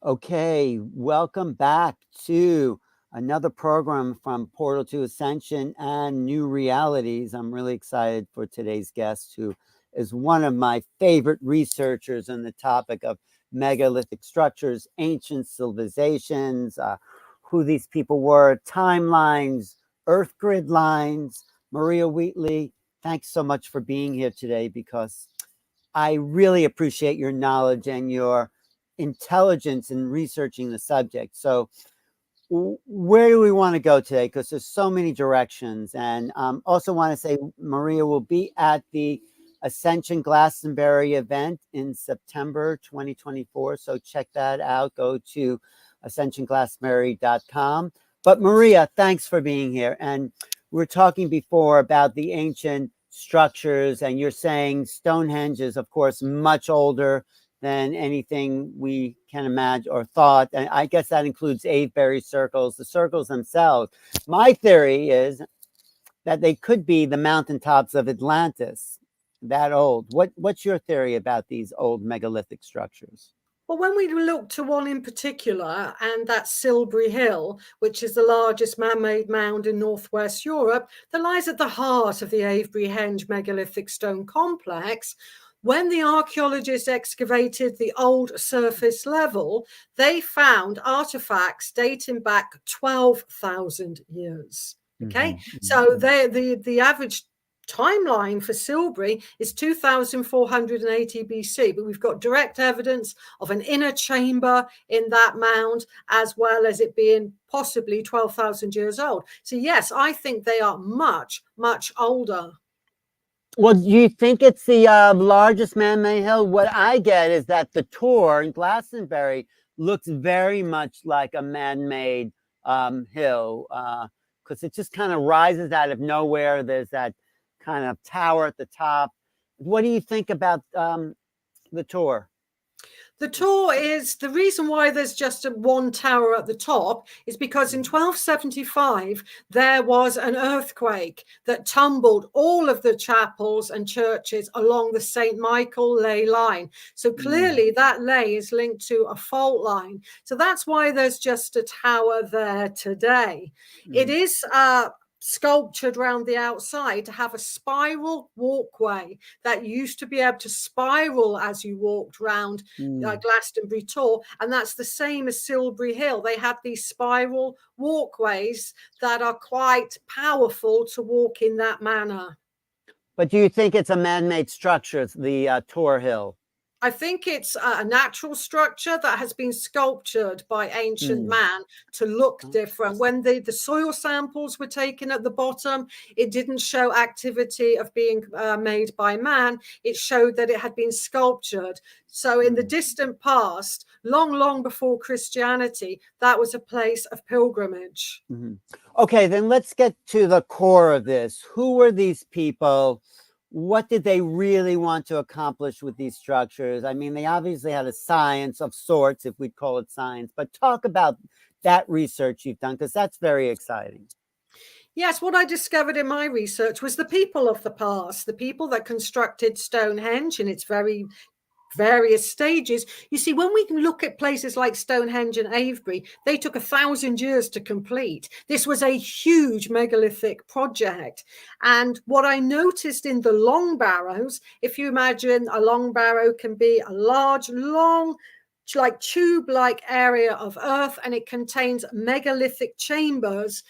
Okay, welcome back to another program from Portal to Ascension and New Realities. I'm really excited for today's guest, who is one of my favorite researchers on the topic of megalithic structures, ancient civilizations, who these people were, timelines, earth grid lines. Maria Wheatley, thanks so much for being here today, because I really appreciate your knowledge and your intelligence in researching the subject. So where do we want to go today? Because there's so many directions. And also want to say Maria will be at the Ascension Glastonbury event in September 2024. So check that out. Go to ascensionglastonbury.com. But Maria, thanks for being here. And we're talking before about the ancient structures, and you're saying Stonehenge is, of course, much older than anything we can imagine or thought. And I guess that includes Avebury circles, the circles themselves. My theory is that they could be the mountaintops of Atlantis, that old. What's your theory about these old megalithic structures? Well, when we look to one in particular, and that's Silbury Hill, which is the largest man-made mound in northwest Europe, that lies at the heart of the Avebury Henge megalithic stone complex. When the archaeologists excavated the old surface level, they found artifacts dating back 12,000 years. Okay, so the average timeline for Silbury is 2480 BC, but we've got direct evidence of an inner chamber in that mound, as well as it being possibly 12,000 years old. So yes, I think they are much, much older. Well, do you think it's the largest man-made hill? What I get is that the Tor in Glastonbury looks very much like a man-made hill, because it just kind of rises out of nowhere. There's that kind of tower at the top. What do you think about the Tor? The Tor is the reason why there's just one tower at the top is because in 1275 there was an earthquake that tumbled all of the chapels and churches along the St. Michael ley line. So clearly that ley is linked to a fault line. So that's why there's just a tower there today. It is sculptured around the outside to have a spiral walkway that used to be able to spiral as you walked around Glastonbury Tor, and that's the same as Silbury Hill. They had these spiral walkways that are quite powerful to walk in that manner. But do you think it's a man-made structure, the Tor Hill? I think it's a natural structure that has been sculptured by ancient man to look different. When the soil samples were taken at the bottom, it didn't show activity of being made by man. It showed that it had been sculptured. So in the distant past, long, long before Christianity, that was a place of pilgrimage. Okay, then let's get to the core of this. Who were these people? What did they really want to accomplish with these structures? I mean, they obviously had a science of sorts, if we'd call it science, but talk about that research you've done, because that's very exciting. Yes, what I discovered in my research was the people of the past, the people that constructed Stonehenge in its various stages. You see, when we look at places like Stonehenge and Avebury, they took 1,000 years to complete. This was a huge megalithic project. And what I noticed in the long barrows, if you imagine a long barrow can be a large, long, like tube-like area of earth, and it contains megalithic chambers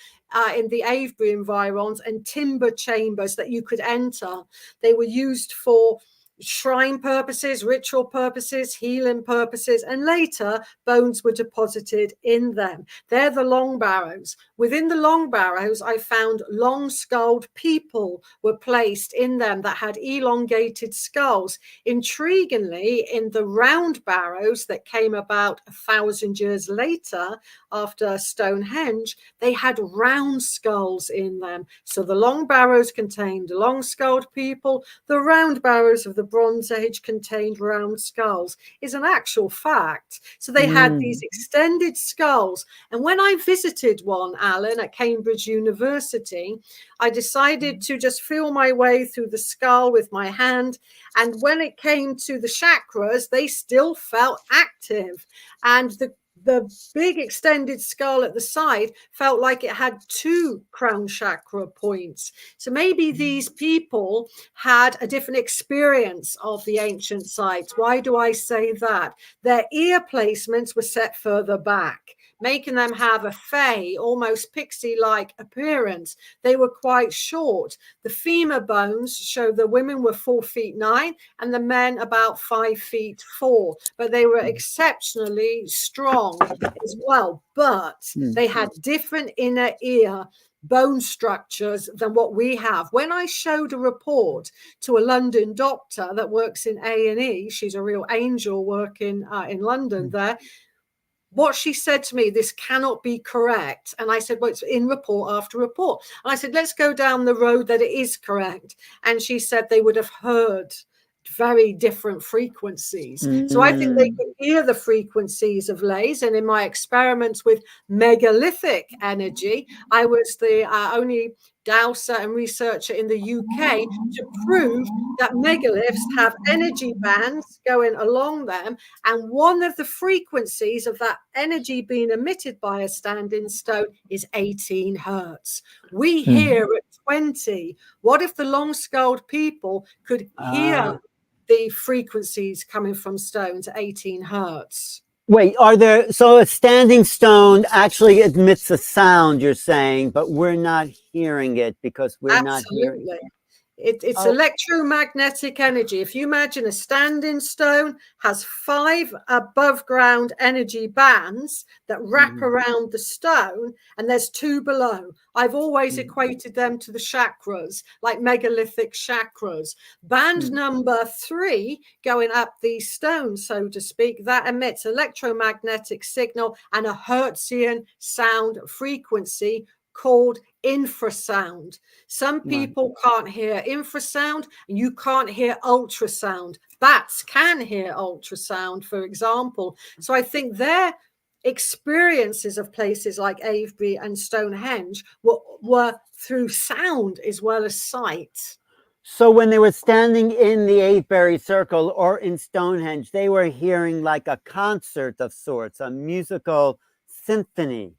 in the Avebury environs and timber chambers that you could enter. They were used for shrine purposes, ritual purposes, healing purposes, and later bones were deposited in them. They're the long barrows. Within the long barrows, I found long-skulled people were placed in them that had elongated skulls. Intriguingly, in the round barrows that came about 1,000 years later after Stonehenge, they had round skulls in them. So the long barrows contained long-skulled people, the round barrows of the Bronze Age contained round skulls is an actual fact. So they had these extended skulls. And when I visited one, Alan, at Cambridge University, I decided to just feel my way through the skull with my hand. And when it came to the chakras, they still felt active. And the the big extended skull at the side felt like it had 2 crown chakra points. So maybe these people had a different experience of the ancient sites. Why do I say that? Their ear placements were set further back, making them have a fey, almost pixie-like appearance. They were quite short. The femur bones show the women were 4'9" and the men about 5'4", but they were exceptionally strong as well. But they had different inner ear bone structures than what we have. When I showed a report to a London doctor that works in A&E, she's a real angel working in London there, what she said to me, this cannot be correct. And I said, well, it's in report after report. And I said, let's go down the road that it is correct. And she said they would have heard very different frequencies. So I think they could hear the frequencies of lays. And in my experiments with megalithic energy, I was the only dowser and researcher in the UK to prove that megaliths have energy bands going along them, and one of the frequencies of that energy being emitted by a standing stone is 18 hertz. We hear at 20. What if the long-skulled people could hear the frequencies coming from stones at 18 hertz? Wait, so a standing stone actually emits a sound, you're saying, but we're not hearing it because we're not hearing it. It's electromagnetic energy. If you imagine a standing stone has 5 above ground energy bands that wrap around the stone, and there's 2 below. I've always equated them to the chakras, like megalithic chakras. Band number 3 going up these stones, so to speak, that emits electromagnetic signal and a Hertzian sound frequency called infrasound. Some people can't hear infrasound, and you can't hear ultrasound. Bats can hear ultrasound, for example. So I think their experiences of places like Avebury and Stonehenge were through sound as well as sight. So when they were standing in the Avebury Circle or in Stonehenge, they were hearing like a concert of sorts, a musical symphony.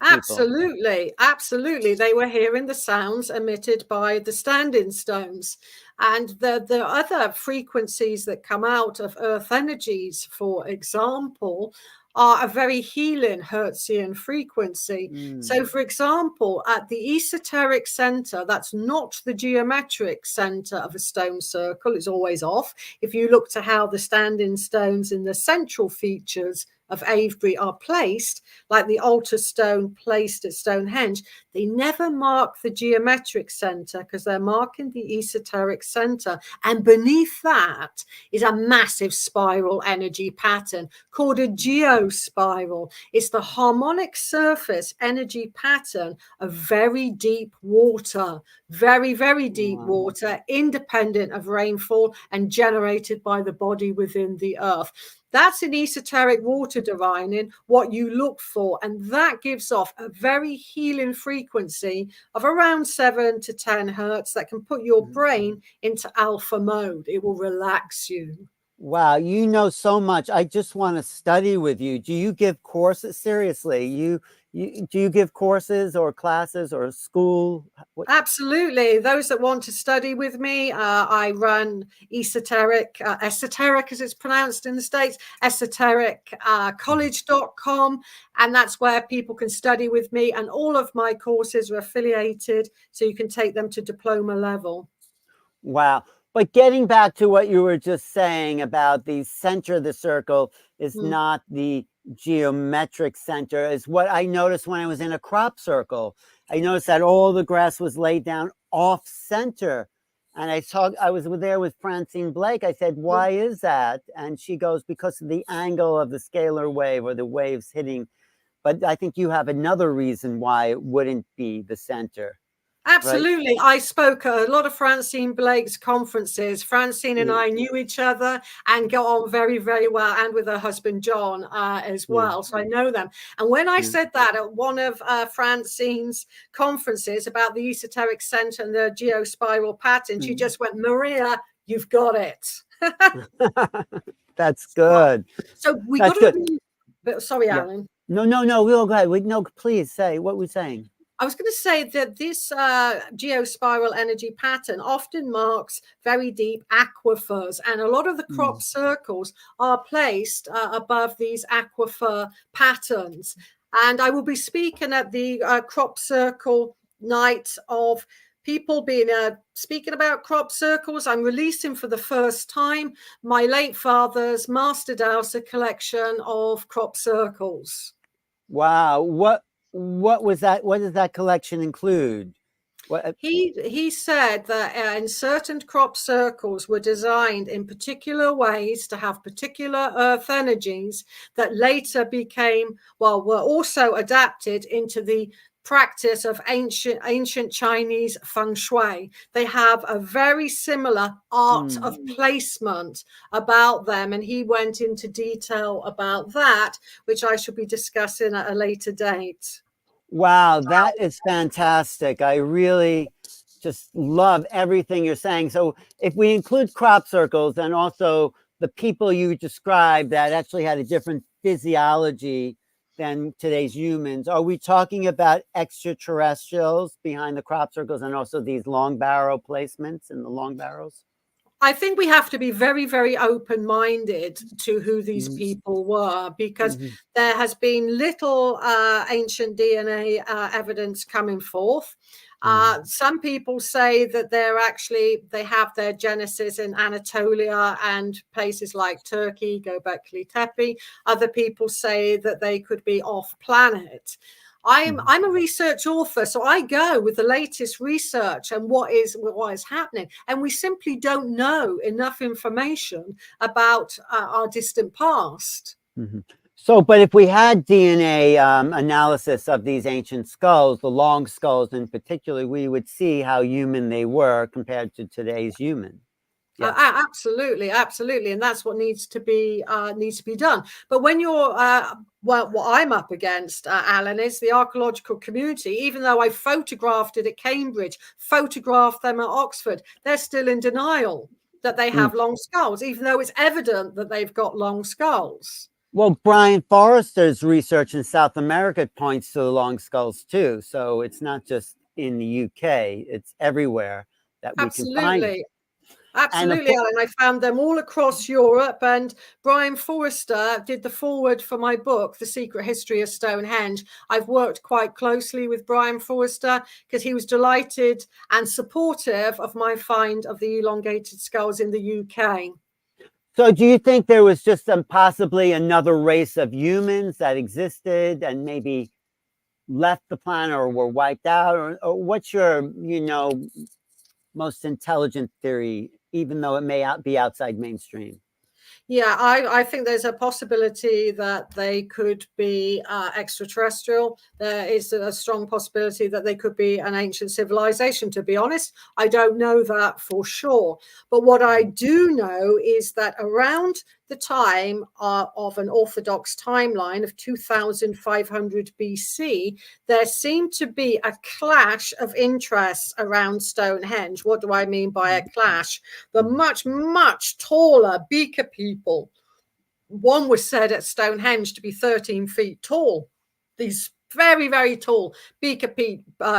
Absolutely, absolutely. They were hearing the sounds emitted by the standing stones. And the other frequencies that come out of earth energies, for example, are a very healing Hertzian frequency. So, for example, at the esoteric center, that's not the geometric center of a stone circle, it's always off. If you look to how the standing stones in the central features of Avebury are placed, like the altar stone placed at Stonehenge, they never mark the geometric center because they're marking the esoteric center. And beneath that is a massive spiral energy pattern called a geospiral. It's the harmonic surface energy pattern of very deep water, very, very deep water, independent of rainfall and generated by the body within the earth. That's an esoteric water divining, what you look for. And that gives off a very healing frequency of around 7 to 10 hertz that can put your brain into alpha mode. It will relax you. Wow, you know so much. I just want to study with you. Do you give courses? Seriously, do you give courses or classes or school? Absolutely. Those that want to study with me, I run Esoteric, Esoteric as it's pronounced in the States, Esoteric college.com. And that's where people can study with me. And all of my courses are affiliated, so you can take them to diploma level. Wow. But getting back to what you were just saying about the center of the circle is not the geometric center, is what I noticed when I was in a crop circle. I noticed that all the grass was laid down off center. And I was there with Francine Blake. I said, why is that? And she goes, because of the angle of the scalar wave or the waves hitting. But I think you have another reason why it wouldn't be the center. Absolutely. Right? I spoke at a lot of Francine Blake's conferences. Francine and I knew each other and got on very, very well, and with her husband, John, as well. So I know them. And when I said that at one of Francine's conferences about the esoteric center and the geospiral pattern, she just went, Maria, you've got it. That's good. So we got to be But sorry, Yeah. Alan. No. We'll go ahead. No, please say what we're saying. I was going to say that this geospiral energy pattern often marks very deep aquifers, and a lot of the crop circles are placed above these aquifer patterns. And I will be speaking at the crop circle night of people being speaking about crop circles. I'm releasing for the first time my late father's Master Dowser collection of crop circles. Wow. What was that? What does that collection include? What? He said that in certain crop circles were designed in particular ways to have particular earth energies that later were also adapted into the practice of ancient Chinese feng shui. They have a very similar art of placement about them, and he went into detail about that, which I shall be discussing at a later date. Wow, that is fantastic. I really just love everything you're saying. So if we include crop circles and also the people you described that actually had a different physiology than today's humans, are we talking about extraterrestrials behind the crop circles and also these long barrow placements in the long barrows? I think we have to be very, very open-minded to who these people were, because there has been little ancient DNA evidence coming forth. Some people say that they have their genesis in Anatolia and places like Turkey, Göbekli Tepe. Other people say that they could be off planet. I'm a research author, so I go with the latest research and what is happening, and we simply don't know enough information about our distant past. So, but if we had DNA analysis of these ancient skulls, the long skulls in particular, we would see how human they were compared to today's human. Yeah. Absolutely, and that's what needs to be done. But when you're what I'm up against, Alan, is the archaeological community. Even though I photographed it at Cambridge, photographed them at Oxford, they're still in denial that they have long skulls, even though it's evident that they've got long skulls. Well, Brian Forrester's research in South America points to the long skulls too. So it's not just in the UK; it's everywhere that we can find it. Absolutely, Alan. I found them all across Europe, and Brian Forrester did the foreword for my book, The Secret History of Stonehenge. I've worked quite closely with Brian Forrester because he was delighted and supportive of my find of the elongated skulls in the UK. So do you think there was just possibly another race of humans that existed and maybe left the planet or were wiped out? Or what's your, most intelligent theory, even though it may be outside mainstream? Yeah, I think there's a possibility that they could be extraterrestrial. There is a strong possibility that they could be an ancient civilization. To be honest, I don't know that for sure. But what I do know is that around the time of an orthodox timeline of 2500 BC, there seemed to be a clash of interests around Stonehenge. What do I mean by a clash? The much, much taller beaker people. One was said at Stonehenge to be 13 feet tall. These very, very tall beaker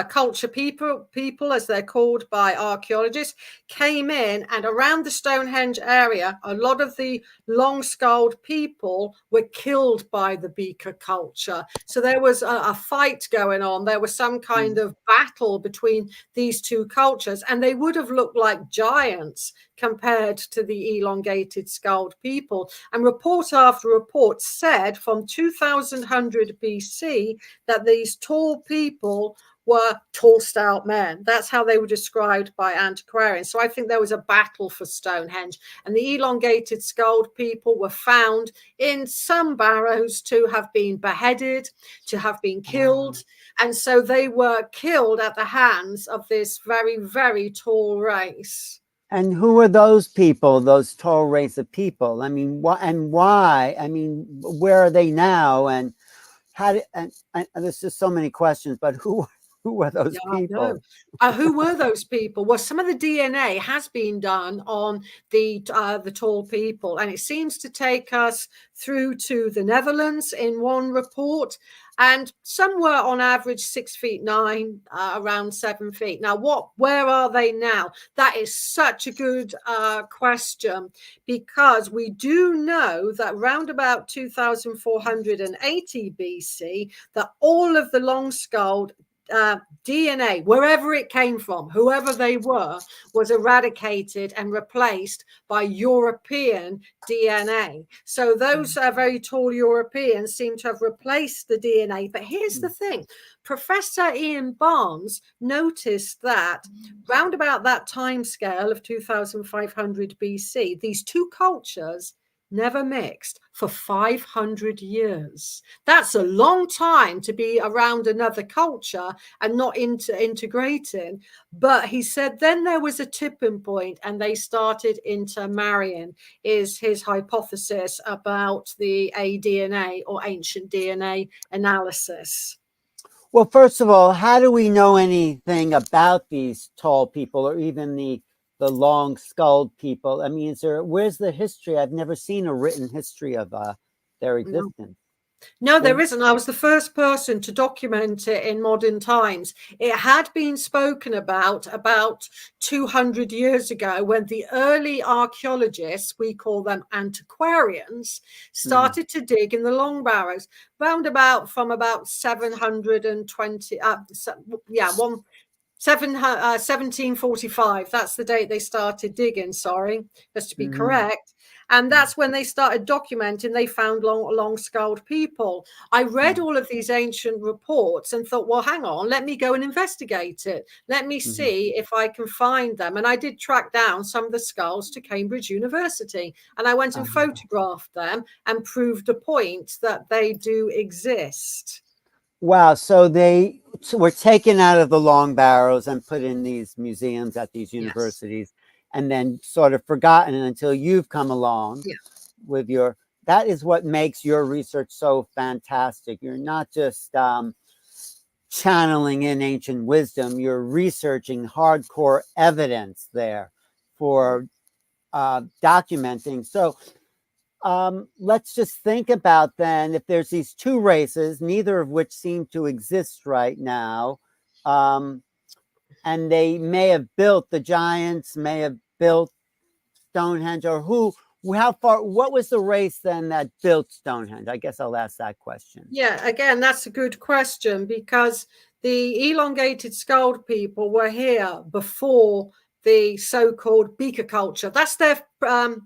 culture people, as they're called by archaeologists, came in, and around the Stonehenge area, a lot of the long-skulled people were killed by the beaker culture. So there was a fight going on. There was some kind of battle between these two cultures, and they would have looked like giants compared to the elongated skulled people. And report after report said from 2100 BC that these tall people were tall, stout men. That's how they were described by antiquarians. So I think there was a battle for Stonehenge, and the elongated skulled people were found in some barrows to have been beheaded, to have been killed. And so they were killed at the hands of this very, very tall race. And who are those people, those tall race of people? I mean, why? I mean, where are they now? And how did, and there's just so many questions, but who Who were those Yeah, I people? know. Who were those people? Well, some of the DNA has been done on the tall people, and it seems to take us through to the Netherlands in one report. And some were on average 6'9", around 7 feet. Now, where are they now? That is such a good question, because we do know that around about 2480 BC, that all of the long-skulled DNA, wherever it came from, whoever they were, was eradicated and replaced by European DNA. So those very tall Europeans seem to have replaced the DNA. But here's the thing. Professor Ian Barnes noticed that round about that time scale of 2500 BC, these two cultures never mixed for 500 years. That's a long time to be around another culture and not integrating. But he said then there was a tipping point and they started intermarrying, is his hypothesis about the aDNA or ancient DNA analysis. Well, first of all, how do we know anything about these tall people, or even the long-skulled people? I mean, where's the history? I've never seen a written history of their existence. No, there isn't. I was the first person to document it in modern times. It had been spoken about 200 years ago, when the early archaeologists, we call them antiquarians, started to dig in the long barrows, from about 720, 1745. That's the date they started digging, sorry, just to be correct. And that's when they started documenting. They found long-skulled people. I read all of these ancient reports and thought, well, hang on, let me go and investigate it. Let me see if I can find them. And I did track down some of the skulls to Cambridge University. And I went and photographed them and proved a point that they do exist. Wow. So they were taken out of the long barrows and put in these museums at these universities, and then sort of forgotten until you've come along with your, that is what makes your research so fantastic. You're not just channeling in ancient wisdom, you're researching hardcore evidence there for documenting. So let's just think about then, if there's these two races, neither of which seem to exist right now, and they may have built, the giants may have built Stonehenge, or how far, what was the race then that built Stonehenge? I guess I'll ask that question. Yeah, again, that's a good question, because the elongated skulled people were here before the so-called beaker culture. That's their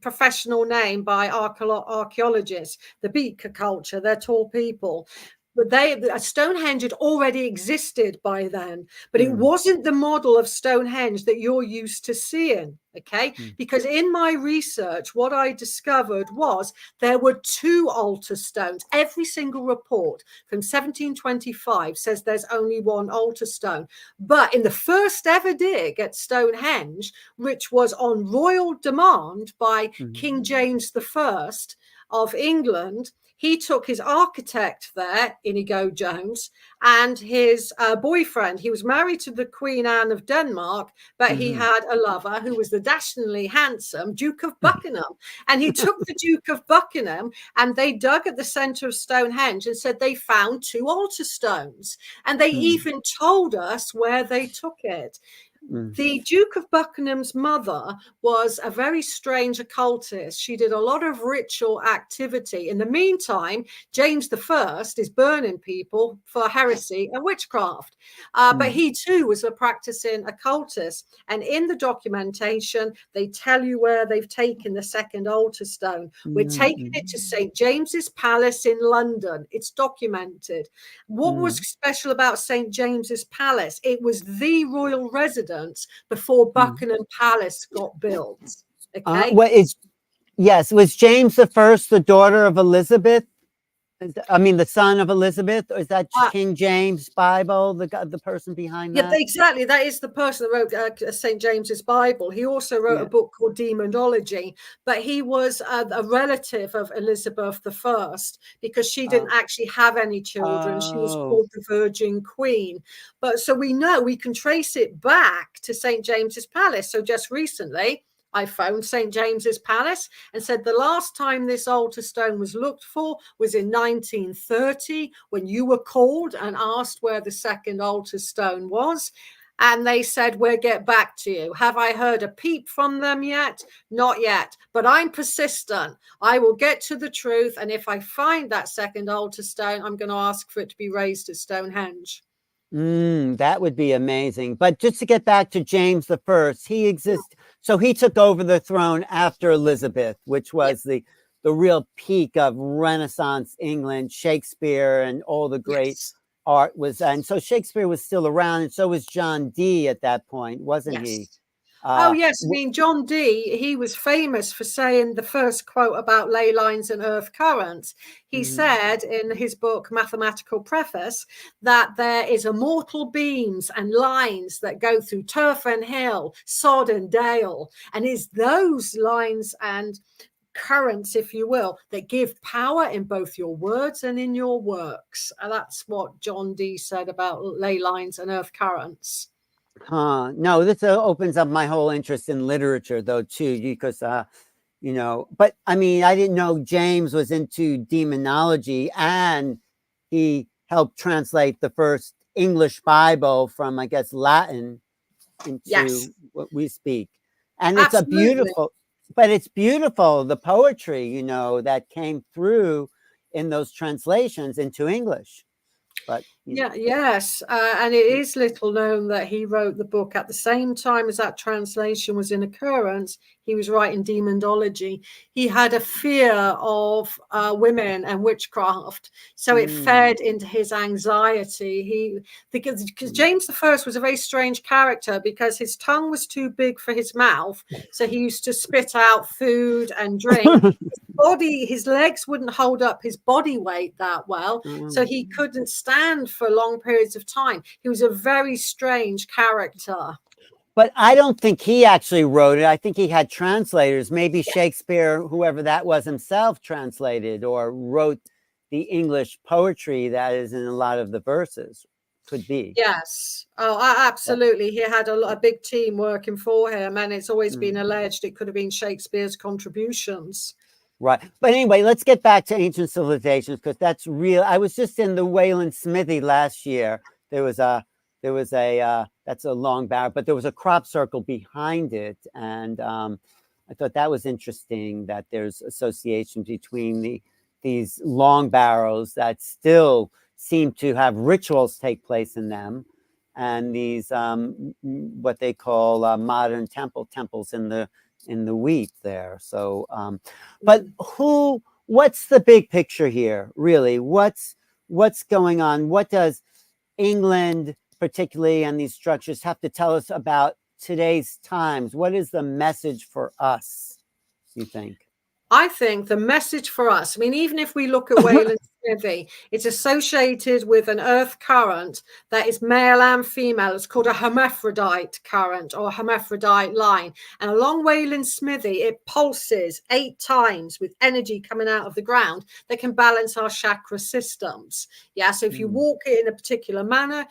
professional name by archaeologists, the beaker culture. They're tall people. But Stonehenge had already existed by then, but it wasn't the model of Stonehenge that you're used to seeing, okay? Because in my research, what I discovered was there were two altar stones. Every single report from 1725 says there's only one altar stone. But in the first ever dig at Stonehenge, which was on royal demand by King James I of England, he took his architect there, Inigo Jones, and his boyfriend. He was married to the Queen Anne of Denmark, but he had a lover who was the dashingly handsome Duke of Buckingham. And he took the Duke of Buckingham, and they dug at the center of Stonehenge and said they found two altar stones. And they even told us where they took it. The Duke of Buckingham's mother was a very strange occultist. She did a lot of ritual activity. In the meantime, James I is burning people for heresy and witchcraft. But he too was a practicing occultist. And in the documentation, they tell you where they've taken the second altar stone. We're taking it to St. James's Palace in London. It's documented. What was special about St. James's Palace? It was the royal residence before Buckingham Palace got built. Okay. Was James I the daughter of Elizabeth I mean, the son of Elizabeth, or is that Uh, King James Bible, the person behind Yeah, that? exactly. That is the person that wrote St. James's Bible. He also wrote a Yeah. book called Demonology, but he was a relative of Elizabeth I because she didn't actually have any children. She was Oh. called the Virgin Queen. But so we know we can trace it back to St. James's Palace. So just recently, I phoned St. James's Palace and said the last time this altar stone was looked for was in 1930 when you were called and asked where the second altar stone was. And they said, we'll get back to you. Have I heard a peep from them yet? Not yet. But I'm persistent. I will get to the truth. And if I find that second altar stone, I'm going to ask for it to be raised at Stonehenge. That would be amazing. But just to get back to James the First, he exists. So he took over the throne after Elizabeth, which was the real peak of Renaissance England. Shakespeare and all the great art was, and so Shakespeare was still around, and so was John Dee at that point, wasn't he? Oh, yes. I mean, John Dee, he was famous for saying the first quote about ley lines and earth currents. He said in his book, Mathematical Preface, that there is immortal beams and lines that go through turf and hill, sod and dale. And it's those lines and currents, if you will, that give power in both your words and in your works. And that's what John Dee said about ley lines and earth currents. No, this opens up my whole interest in literature, though, too, because, but I mean, I didn't know James was into demonology, and he helped translate the first English Bible from, I guess, Latin into what we speak. And it's it's beautiful, the poetry, that came through in those translations into English. But yes, and it is little known that he wrote the book at the same time as that translation was in occurrence. He was writing demonology. He had a fear of women and witchcraft, so it fed into his anxiety. Because James I was a very strange character because his tongue was too big for his mouth, so he used to spit out food and drink. His legs wouldn't hold up his body weight that well, so he couldn't stand for long periods of time. He was a very strange character. But I don't think he actually wrote it. I think he had translators. Maybe Shakespeare, whoever that was himself, translated or wrote the English poetry that is in a lot of the verses. Could be. Yes. Oh, absolutely. He had a big team working for him, and it's always been alleged it could have been Shakespeare's contributions. Right. But anyway, let's get back to ancient civilizations, because that's real. I was just in the Wayland Smithy last year. There was a that's a long barrel, but there was a crop circle behind it. And I thought that was interesting that there's association between these long barrows that still seem to have rituals take place in them, and these what they call modern temples in the wheat there. So but what's the big picture here, really? What's going on? What does England particularly and these structures have to tell us about today's times? What is the message for us, you think? I think the message for us, I mean, even if we look at Wayland Smithy, it's associated with an earth current that is male and female. It's called a hermaphrodite current or a hermaphrodite line. And along Wayland Smithy, it pulses 8 times with energy coming out of the ground that can balance our chakra systems. Yeah, so if you walk it in a particular manner,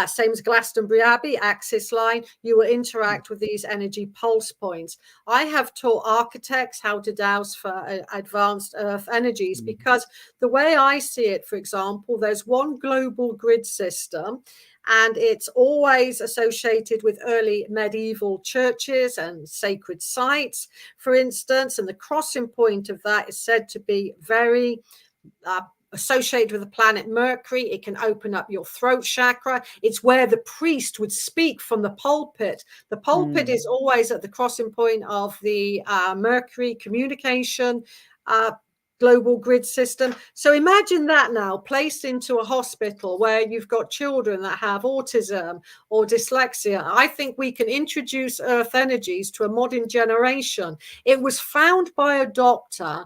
same as Glastonbury Abbey, axis line, you will interact with these energy pulse points. I have taught architects how to dowse for advanced earth energies because the way I see it, for example, there's one global grid system, and it's always associated with early medieval churches and sacred sites, for instance, and the crossing point of that is said to be very associated with the planet Mercury. It can open up your throat chakra. It's where the priest would speak from the pulpit. The pulpit is always at the crossing point of the Mercury communication global grid system. So imagine that now placed into a hospital where you've got children that have autism or dyslexia. I think we can introduce earth energies to a modern generation. It was found by a doctor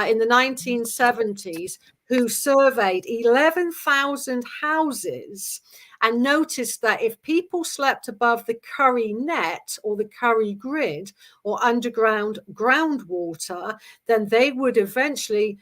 in the 1970s who surveyed 11,000 houses and noticed that if people slept above the curry net or the curry grid or underground groundwater, then they would eventually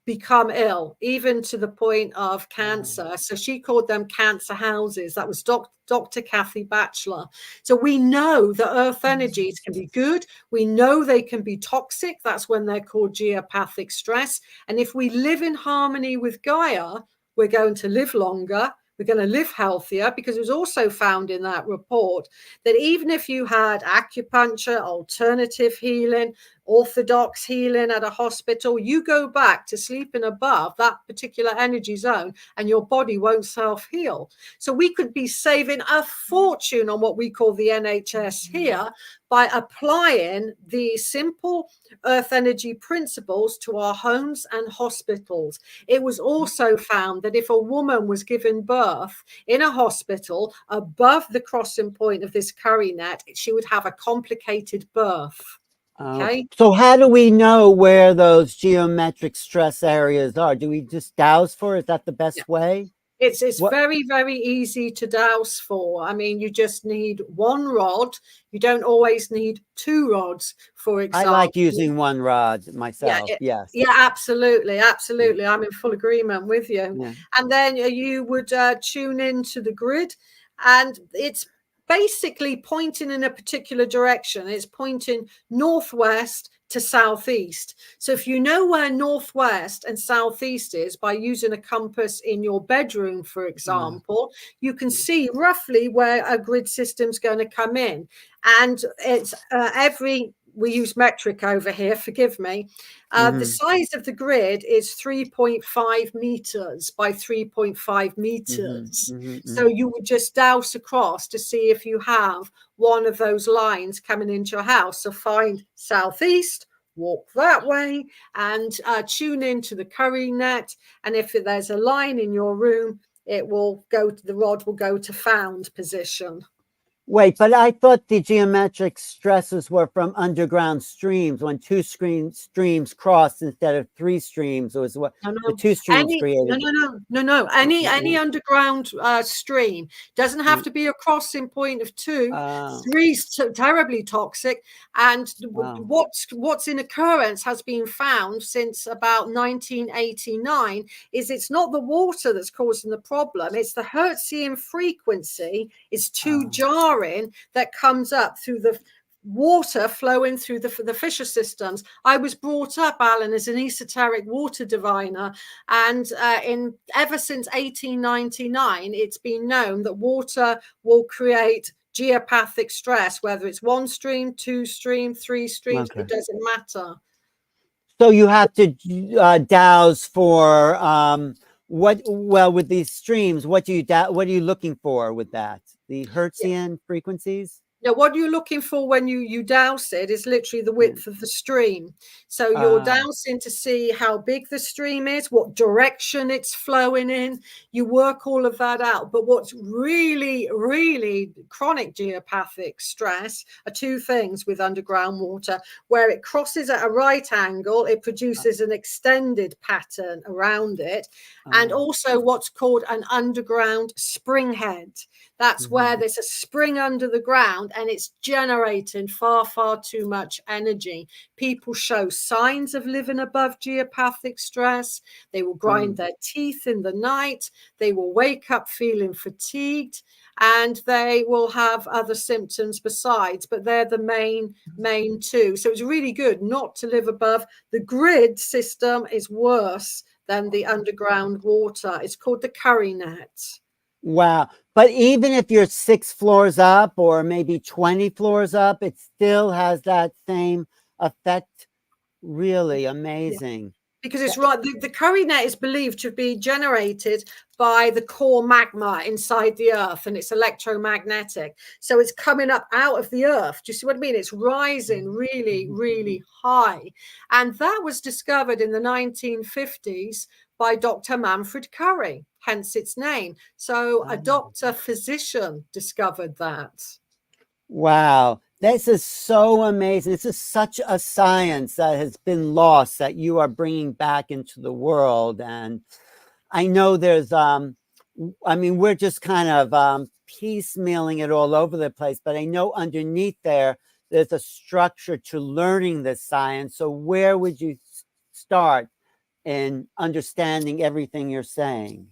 become ill, even to the point of cancer. So she called them cancer houses. That was Dr. Kathy Batchelor. So we know that earth energies can be good. We know they can be toxic. That's when they're called geopathic stress. And if we live in harmony with Gaia, we're going to live longer. We're going to live healthier, because it was also found in that report that even if you had acupuncture, alternative healing, orthodox healing at a hospital, you go back to sleeping above that particular energy zone and your body won't self-heal. So we could be saving a fortune on what we call the NHS here by applying the simple earth energy principles to our homes and hospitals. It was also found that if a woman was given birth in a hospital above the crossing point of this curry net, she would have a complicated birth. Okay. So how do we know where those geometric stress areas are? Do we just douse for it? Is that the best way? It's very, very easy to douse for. I mean, you just need one rod. You don't always need two rods, for example. I like using one rod myself. Yes. Yeah, absolutely. Absolutely. I'm in full agreement with you. Yeah. And then you would tune into the grid, and it's basically pointing in a particular direction. It's pointing northwest to southeast. So if you know where northwest and southeast is by using a compass in your bedroom, for example, you can see roughly where a grid system's going to come in. And it's we use metric over here, forgive me. The size of the grid is 3.5 meters by 3.5 meters. So you would just douse across to see if you have one of those lines coming into your house. So find southeast, walk that way, and tune into the curry net. And if there's a line in your room, it will go to the rod will go to found position. Wait, but I thought the geometric stresses were from underground streams, when two streams crossed instead of three streams. It was what the two streams created. No. Any underground stream doesn't have to be a crossing point of two. Three's terribly toxic. And what's in occurrence has been found since about 1989 is it's not the water that's causing the problem. It's the Hertzian frequency is too jarring that comes up through the water flowing through the fissure systems. I was brought up, Alan, as an esoteric water diviner, and ever since 1899 it's been known that water will create geopathic stress, whether it's one stream, two stream, three streams. It doesn't matter. So you have to douse for with these streams, what are you looking for with that? The Hertzian frequencies? Now, what you're looking for when you douse it is literally the width of the stream. So you're dousing to see how big the stream is, what direction it's flowing in. You work all of that out. But what's really, really chronic geopathic stress are two things with underground water. Where it crosses at a right angle, it produces an extended pattern around it. And also what's called an underground spring head. That's where there's a spring under the ground and it's generating far, far too much energy. People show signs of living above geopathic stress. They will grind their teeth in the night. They will wake up feeling fatigued, and they will have other symptoms besides, but they're the main two. So it's really good not to live above. The grid system is worse than the underground water. It's called the curry net. Wow. But even if you're 6 floors up or maybe 20 floors up, it still has that same effect. Really amazing. Yeah. Because it's right. The curry net is believed to be generated by the core magma inside the earth, and it's electromagnetic. So it's coming up out of the earth. Do you see what I mean? It's rising really, really high. And that was discovered in the 1950s by Dr. Manfred Curry, hence its name. So a doctor physician discovered that. Wow. This is so amazing. This is such a science that has been lost that you are bringing back into the world. And I know there's, I mean, we're just kind of piecemealing it all over the place, but I know underneath there's a structure to learning this science. So where would you start in understanding everything you're saying?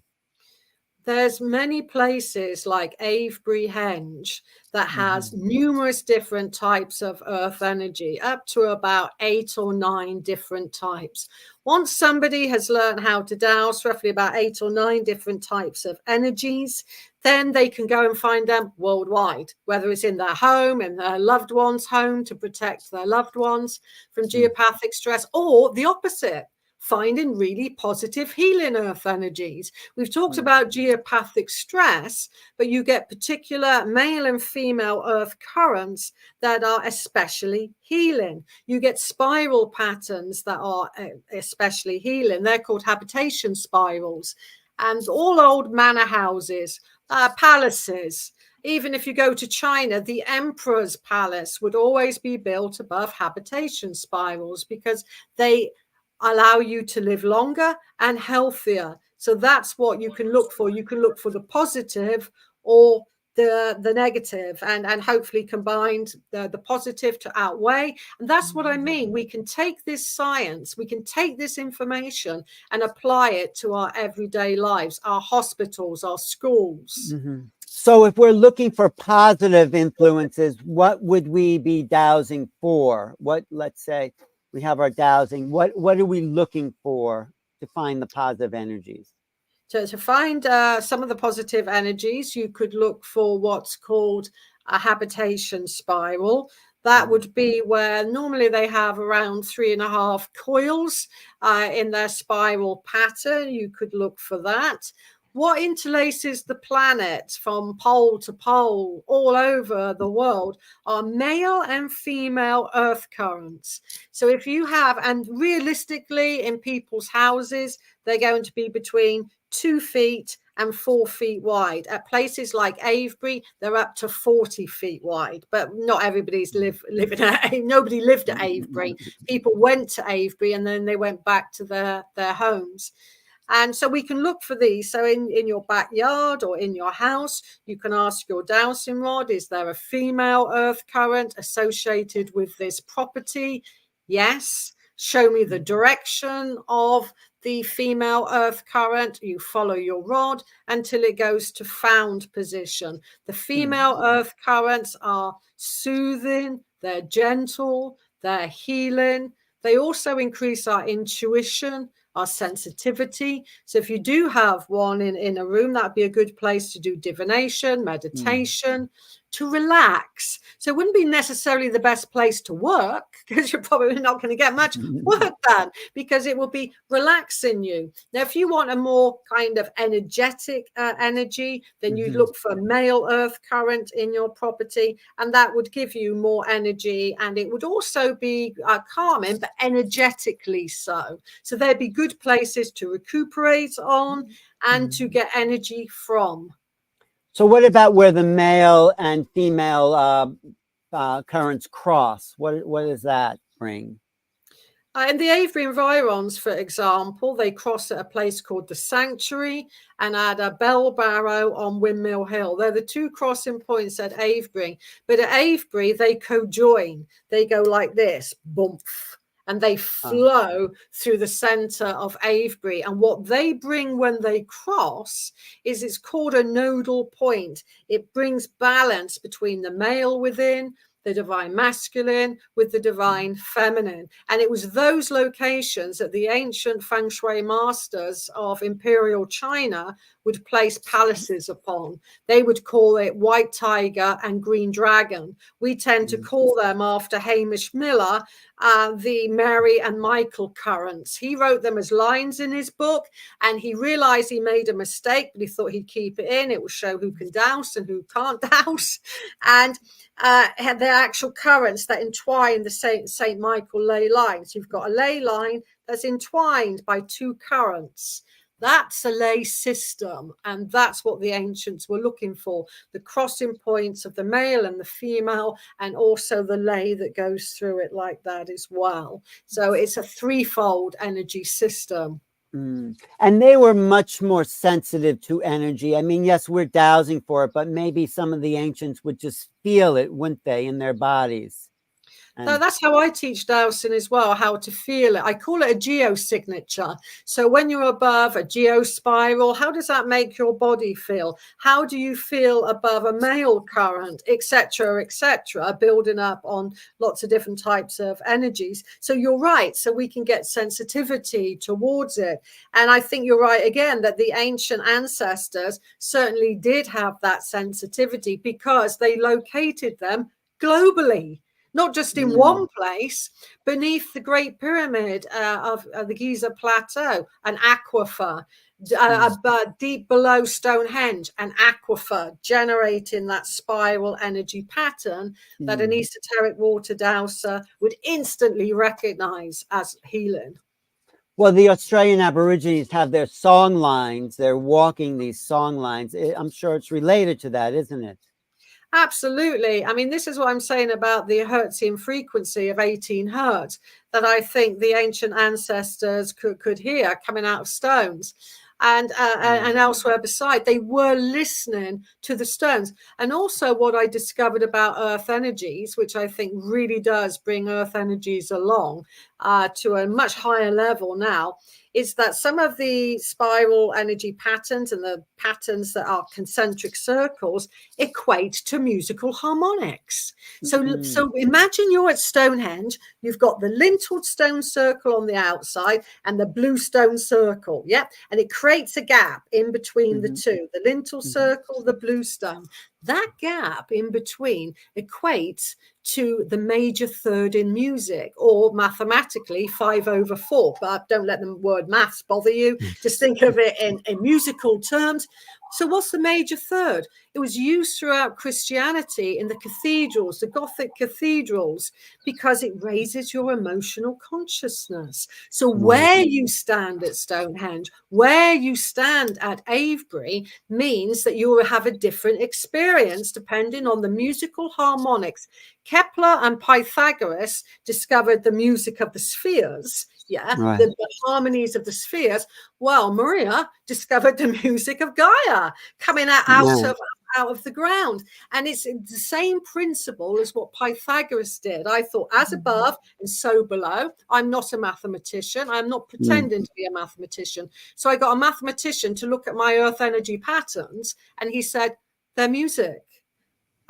There's many places like Avebury Henge that has numerous different types of earth energy, up to about 8 or 9 different types. Once somebody has learned how to dowse roughly about 8 or 9 different types of energies, then they can go and find them worldwide, whether it's in their home, in their loved one's home to protect their loved ones from geopathic stress, or the opposite, finding really positive healing earth energies. We've talked about geopathic stress, but you get particular male and female earth currents that are especially healing. You get spiral patterns that are especially healing. They're called habitation spirals. And all old manor houses, palaces, even if you go to China, the emperor's palace would always be built above habitation spirals because they allow you to live longer and healthier. So that's what you can look for. You can look for the positive or the negative, and hopefully combined the positive to outweigh. And that's what I mean. We can take this science, we can take this information and apply it to our everyday lives, our hospitals, our schools. So if we're looking for positive influences, what would we be dowsing for? What, let's say we have our dowsing, what are we looking for to find the positive energies? To find some of the positive energies, you could look for what's called a habitation spiral. That would be where normally they have around 3.5 coils in their spiral pattern. You could look for that. What interlaces the planet from pole to pole all over the world are male and female earth currents. So if you have, and realistically in people's houses, they're going to be between 2 feet and 4 feet wide. At places like Avebury, they're up to 40 feet wide, but not everybody's living at, nobody lived at Avebury. People went to Avebury and then they went back to their homes. And so we can look for these. So in your backyard or in your house, you can ask your dowsing rod, is there a female earth current associated with this property? Yes. Show me the direction of the female earth current. You follow your rod until it goes to found position. The female earth currents are soothing, they're gentle, they're healing. They also increase our intuition, our sensitivity. So if you do have one in a room, that'd be a good place to do divination, meditation, to relax. So it wouldn't be necessarily the best place to work because you're probably not going to get much work done because it will be relaxing you. Now, if you want a more kind of energetic energy, then you'd look for male earth current in your property, and that would give you more energy, and it would also be calming, but energetically so. So there'd be good places to recuperate on and to get energy from. So what about where the male and female currents cross? What does that bring? In the Avebury environs, for example, they cross at a place called the Sanctuary and at a Bell Barrow on Windmill Hill. They're the two crossing points at Avebury. But at Avebury, they co-join. They go like this, bump, and they flow through the center of Avebury. And what they bring when they cross is it's called a nodal point. It brings balance between the male within, the divine masculine with the divine feminine. And it was those locations that the ancient feng shui masters of imperial China would place palaces upon. They would call it white tiger and green dragon. We tend to call them after Hamish Miller, the Mary and Michael currents. He wrote them as lines in his book, and he realized he made a mistake, but he thought he'd keep it in. It will show who can douse and who can't douse. And had their actual currents that entwine the Saint Michael ley lines. You've got a ley line that's entwined by two currents. That's a ley system, and that's what the ancients were looking for, the crossing points of the male and the female, and also the ley that goes through it like that as well. So it's a threefold energy system. And they were much more sensitive to energy. I mean, yes, we're dowsing for it, but maybe some of the ancients would just feel it, wouldn't they, in their bodies? So And that's how I teach dowsing as well, how to feel it. I call it a geosignature. So when you're above a geospiral, how does that make your body feel? How do you feel above a male current, etc., etc., building up on lots of different types of energies? So you're right. So we can get sensitivity towards it. And I think you're right again that the ancient ancestors certainly did have that sensitivity because they located them globally, not just in one place, beneath the Great Pyramid of the Giza Plateau, an aquifer, deep below Stonehenge, an aquifer, generating that spiral energy pattern that an esoteric water dowser would instantly recognize as healing. well, the Australian Aborigines have their song lines. They're walking these song lines. I'm sure it's related to that, isn't it? Absolutely. I mean, this is what I'm saying about the Hertzian frequency of 18 hertz that I think the ancient ancestors could hear coming out of stones. And elsewhere beside, they were listening to the stones. And also what I discovered about earth energies, which I think really does bring earth energies along to a much higher level now, is that some of the spiral energy patterns and the patterns that are concentric circles equate to musical harmonics. So imagine you're at Stonehenge, you've got the lintled stone circle on the outside and the blue stone circle, yeah? And it creates a gap in between the two, the lintel circle, the blue stone. That gap in between equates to the major third in music, or mathematically 5/4. But don't let the word maths bother you. Just think of it in musical terms. So what's the major third? It was used throughout Christianity in the cathedrals, the Gothic cathedrals, because it raises your emotional consciousness. So where you stand at Stonehenge, where you stand at Avebury, means that you will have a different experience depending on the musical harmonics. Kepler and Pythagoras discovered the music of the spheres, the harmonies of the spheres. Well, Maria discovered the music of Gaia coming out of the ground. And it's the same principle as what Pythagoras did. I thought, as above and so below. I'm not a mathematician. I'm not pretending to be a mathematician. So I got a mathematician to look at my earth energy patterns, and he said, they're music.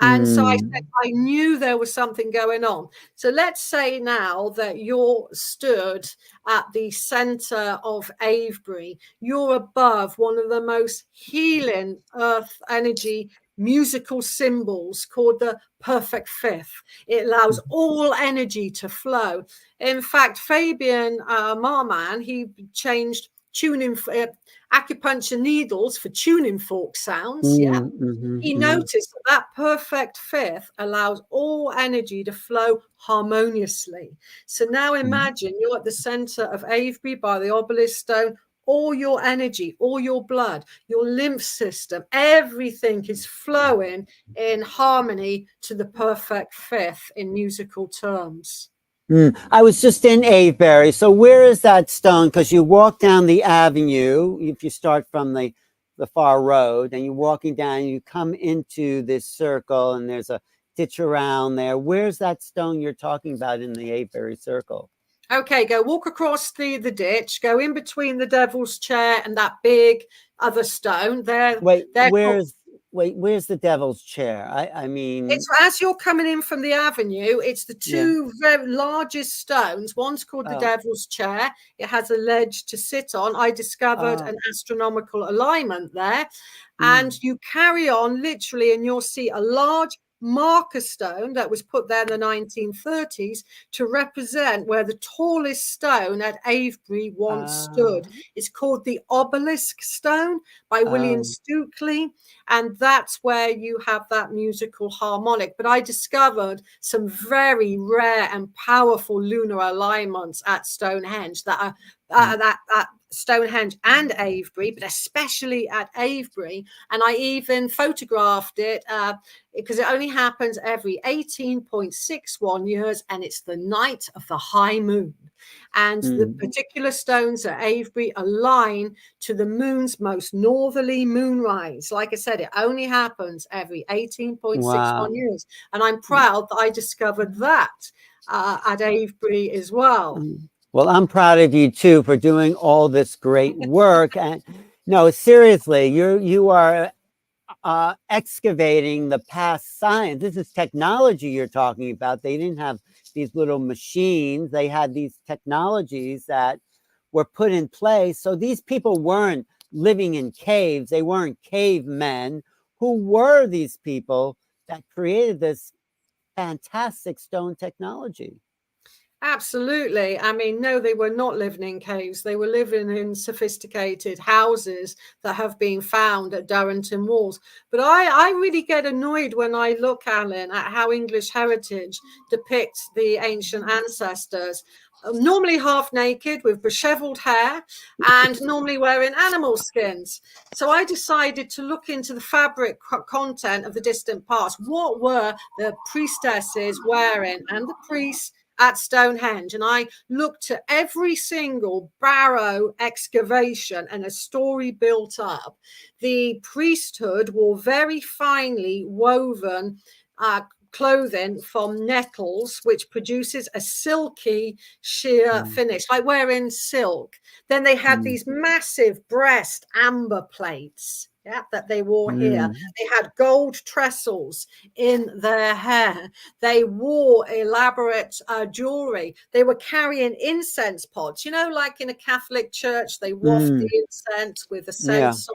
And so I said, I knew there was something going on. So let's say now that you're stood at the center of Avebury. You're above one of the most healing earth energy musical symbols called the perfect fifth. It allows all energy to flow. In fact, Fabian Marman, he changed tuning acupuncture needles for tuning fork sounds. He noticed that perfect fifth allows all energy to flow harmoniously. So now imagine you're at the center of Avebury by the obelisk stone. All your energy, all your blood, your lymph system, everything is flowing in harmony to the perfect fifth in musical terms. I was just in Avebury. So where is that stone? Because you walk down the avenue, if you start from the far road, and you're walking down, and you come into this circle, and there's a ditch around there. Where's that stone you're talking about in the Avebury circle? Okay, go walk across the ditch, go in between the devil's chair and that big other stone. Where's the devil's chair? I mean, it's as you're coming in from the avenue, it's the two very largest stones. One's called the devil's chair. It has a ledge to sit on. I discovered an astronomical alignment there. And you carry on literally, and you'll see a large marker stone that was put there in the 1930s to represent where the tallest stone at Avebury once stood. It's called the Obelisk Stone by William Stukeley, and that's where you have that musical harmonic. But I discovered some very rare and powerful lunar alignments at Stonehenge that are that Stonehenge and Avebury, but especially at Avebury. And I even photographed it because it only happens every 18.61 years, and it's the night of the high moon. And the particular stones at Avebury align to the moon's most northerly moonrise. Like I said, it only happens every 18.61 years. And I'm proud that I discovered that at Avebury as well. Well, I'm proud of you too for doing all this great work. And no, seriously, you are excavating the past science. This is technology you're talking about. They didn't have these little machines. They had these technologies that were put in place. So these people weren't living in caves. They weren't cavemen. Who were these people that created this fantastic stone technology? Absolutely. I mean, no, they were not living in caves. They were living in sophisticated houses that have been found at Durrington walls. But I really get annoyed when I look, Alan, at how English heritage depicts the ancient ancestors. Normally half naked with disheveled hair and normally wearing animal skins. So I decided to look into the fabric content of the distant past. What were the priestesses wearing and the priests at Stonehenge? And I looked at every single barrow excavation and a story built up. The priesthood wore very finely woven clothing from nettles, which produces a silky sheer finish, like wearing silk. Then they had these massive breast amber plates. Yeah, that they wore here. They had gold trestles in their hair. They wore elaborate jewelry. They were carrying incense pods, you know, like in a Catholic church, they waft the incense with a censer.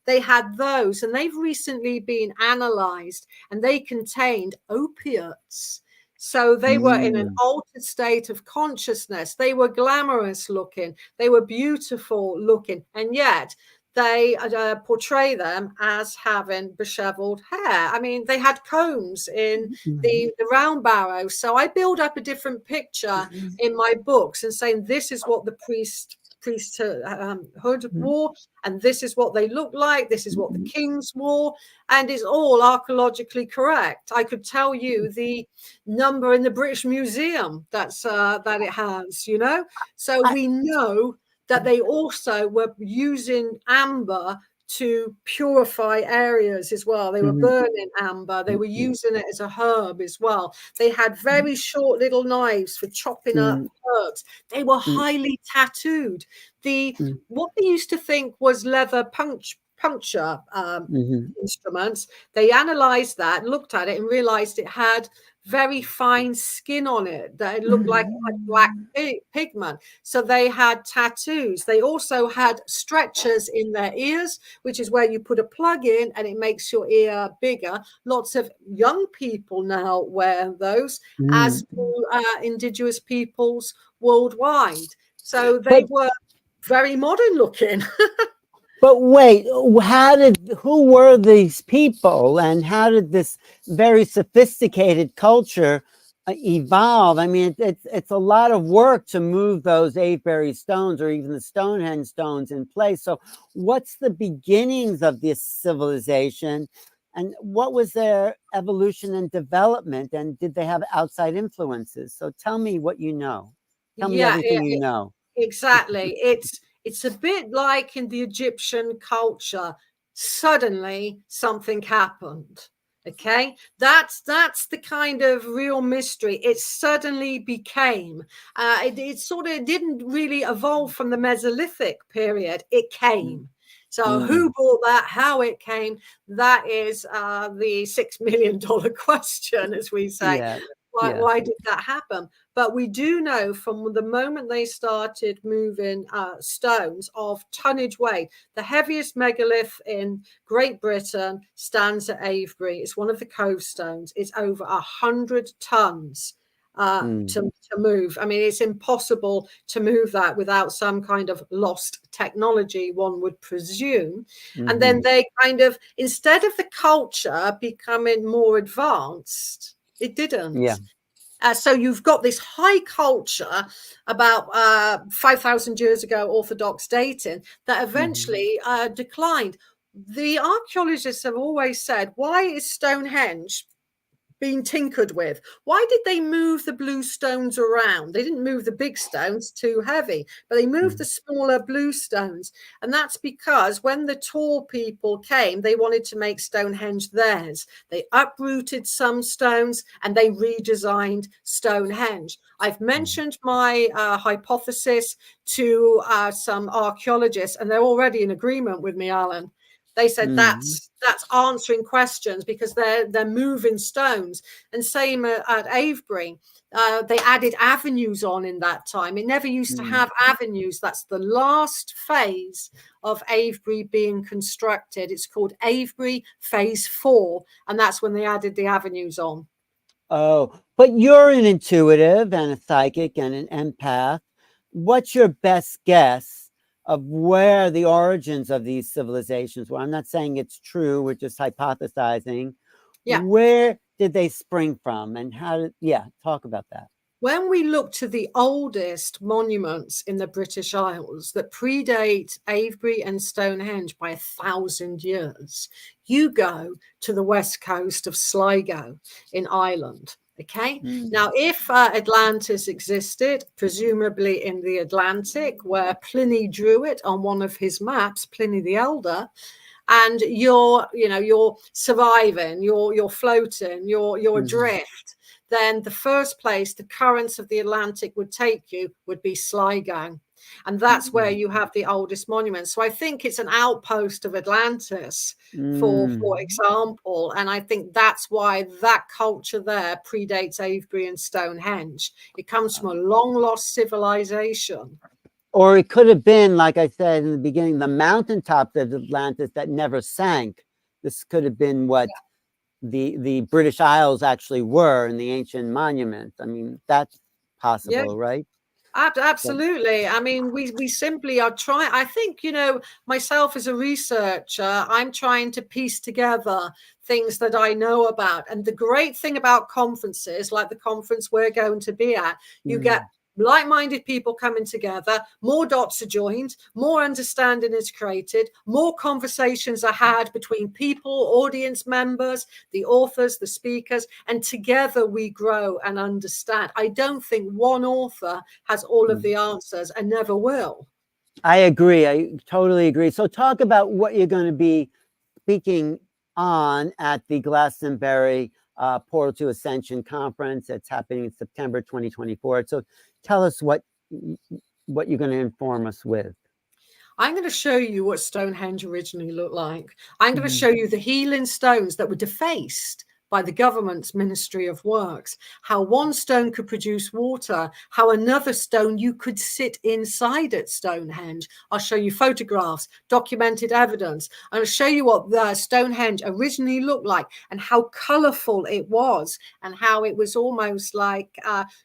They had those, and they've recently been analyzed, and they contained opiates. So they were in an altered state of consciousness. They were glamorous looking. They were beautiful looking, and yet they portray them as having disheveled hair. I mean, they had combs in the round barrow. So I build up a different picture in my books and saying this is what the priesthood wore, and this is what they look like. This is what the kings wore, and it's all archaeologically correct. I could tell you the number in the British Museum that it has, you know. So we know that they also were using amber to purify areas as well. They were burning amber. They were using it as a herb as well. They had very short little knives for chopping up herbs. They were highly tattooed. What they used to think was leather puncture instruments, they analyzed that, looked at it, and realized it had very fine skin on it, that it looked like black pigment. So they had tattoos. They also had stretchers in their ears, which is where you put a plug in and it makes your ear bigger. Lots of young people now wear those, as do indigenous peoples worldwide. So they were very modern looking. But wait, who were these people, and how did this very sophisticated culture evolve? I mean, it's a lot of work to move those Avebury stones or even the Stonehenge stones in place. So what's the beginnings of this civilization, and what was their evolution and development, and did they have outside influences? So tell me what you know. Tell me everything you know. Exactly. It's a bit like in the Egyptian culture. Suddenly something happened. Okay, that's the kind of real mystery. It suddenly became. It sort of didn't really evolve from the Mesolithic period. It came. So who brought that? How it came? That is the $6 million question, as we say. Yeah. Why did that happen? But we do know from the moment they started moving stones of tonnage weight, the heaviest megalith in Great Britain stands at Avebury. It's one of the cove stones. It's over 100 tons to move. I mean, it's impossible to move that without some kind of lost technology, one would presume. And then they kind of, instead of the culture becoming more advanced, it didn't. So you've got this high culture about 5,000 years ago, Orthodox dating, that eventually declined. The archaeologists have always said, why is Stonehenge being tinkered with? Why did they move the blue stones around? They didn't move the big stones, too heavy, but they moved the smaller blue stones. And that's because when the tall people came, they wanted to make Stonehenge theirs. They uprooted some stones and they redesigned Stonehenge. I've mentioned my hypothesis to some archaeologists, and they're already in agreement with me, Alan. They said that's answering questions because they're moving stones. And same at Avebury, they added avenues on in that time. It never used to have avenues. That's the last phase of Avebury being constructed. It's called Avebury Phase 4, and that's when they added the avenues on. Oh, but you're an intuitive and a psychic and an empath. What's your best guess of where the origins of these civilizations were? I'm not saying it's true, we're just hypothesizing. Yeah. Where did they spring from, and how did, talk about that. When we look to the oldest monuments in the British Isles that predate Avebury and Stonehenge by 1,000 years, you go to the west coast of Sligo in Ireland. Okay. Now, if Atlantis existed, presumably in the Atlantic, where Pliny drew it on one of his maps, Pliny the Elder, and you're surviving, you're floating, you're adrift, then the first place the currents of the Atlantic would take you would be Sligo. And that's where you have the oldest monuments. So I think it's an outpost of Atlantis, for example. And I think that's why that culture there predates Avebury and Stonehenge. It comes from a long lost civilization. Or it could have been, like I said in the beginning, the mountaintops of Atlantis that never sank. This could have been what the British Isles actually were in the ancient monuments. I mean, that's possible, right? Absolutely. I mean, we simply are trying. I think, myself as a researcher, I'm trying to piece together things that I know about. And the great thing about conferences, like the conference we're going to be at, you get like-minded people coming together, more dots are joined, more understanding is created, more conversations are had between people, audience members, the authors, the speakers, and together we grow and understand. I don't think one author has all of the answers and never will. I agree. I totally agree. So talk about what you're going to be speaking on at the Glastonbury Portal to Ascension Conference. It's happening in September 2024. So tell us what you're going to inform us with. I'm going to show you what Stonehenge originally looked like. I'm going to show you the healing stones that were defaced by the government's Ministry of Works, how one stone could produce water, how another stone you could sit inside at Stonehenge. I'll show you photographs, documented evidence. I'll show you what the Stonehenge originally looked like and how colorful it was and how it was almost like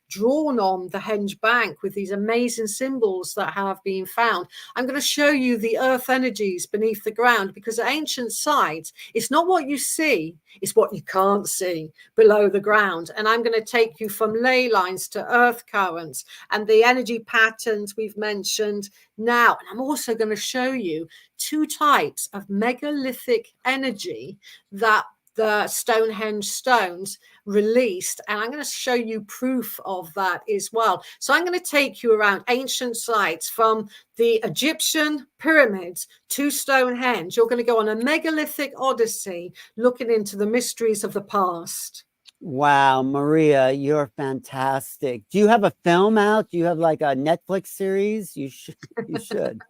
drawn on the Henge Bank with these amazing symbols that have been found. I'm going to show you the earth energies beneath the ground, because at ancient sites, it's not what you see, it's what you can't see below the ground. And I'm going to take you from ley lines to earth currents and the energy patterns we've mentioned now. And I'm also going to show you two types of megalithic energy that the Stonehenge stones released, and I'm going to show you proof of that as well. So I'm going to take you around ancient sites from the Egyptian pyramids to Stonehenge. You're going to go on a megalithic odyssey looking into the mysteries of the past. Wow, Maria, you're fantastic. Do you have a film out? Do you have like a Netflix series? You should. You should.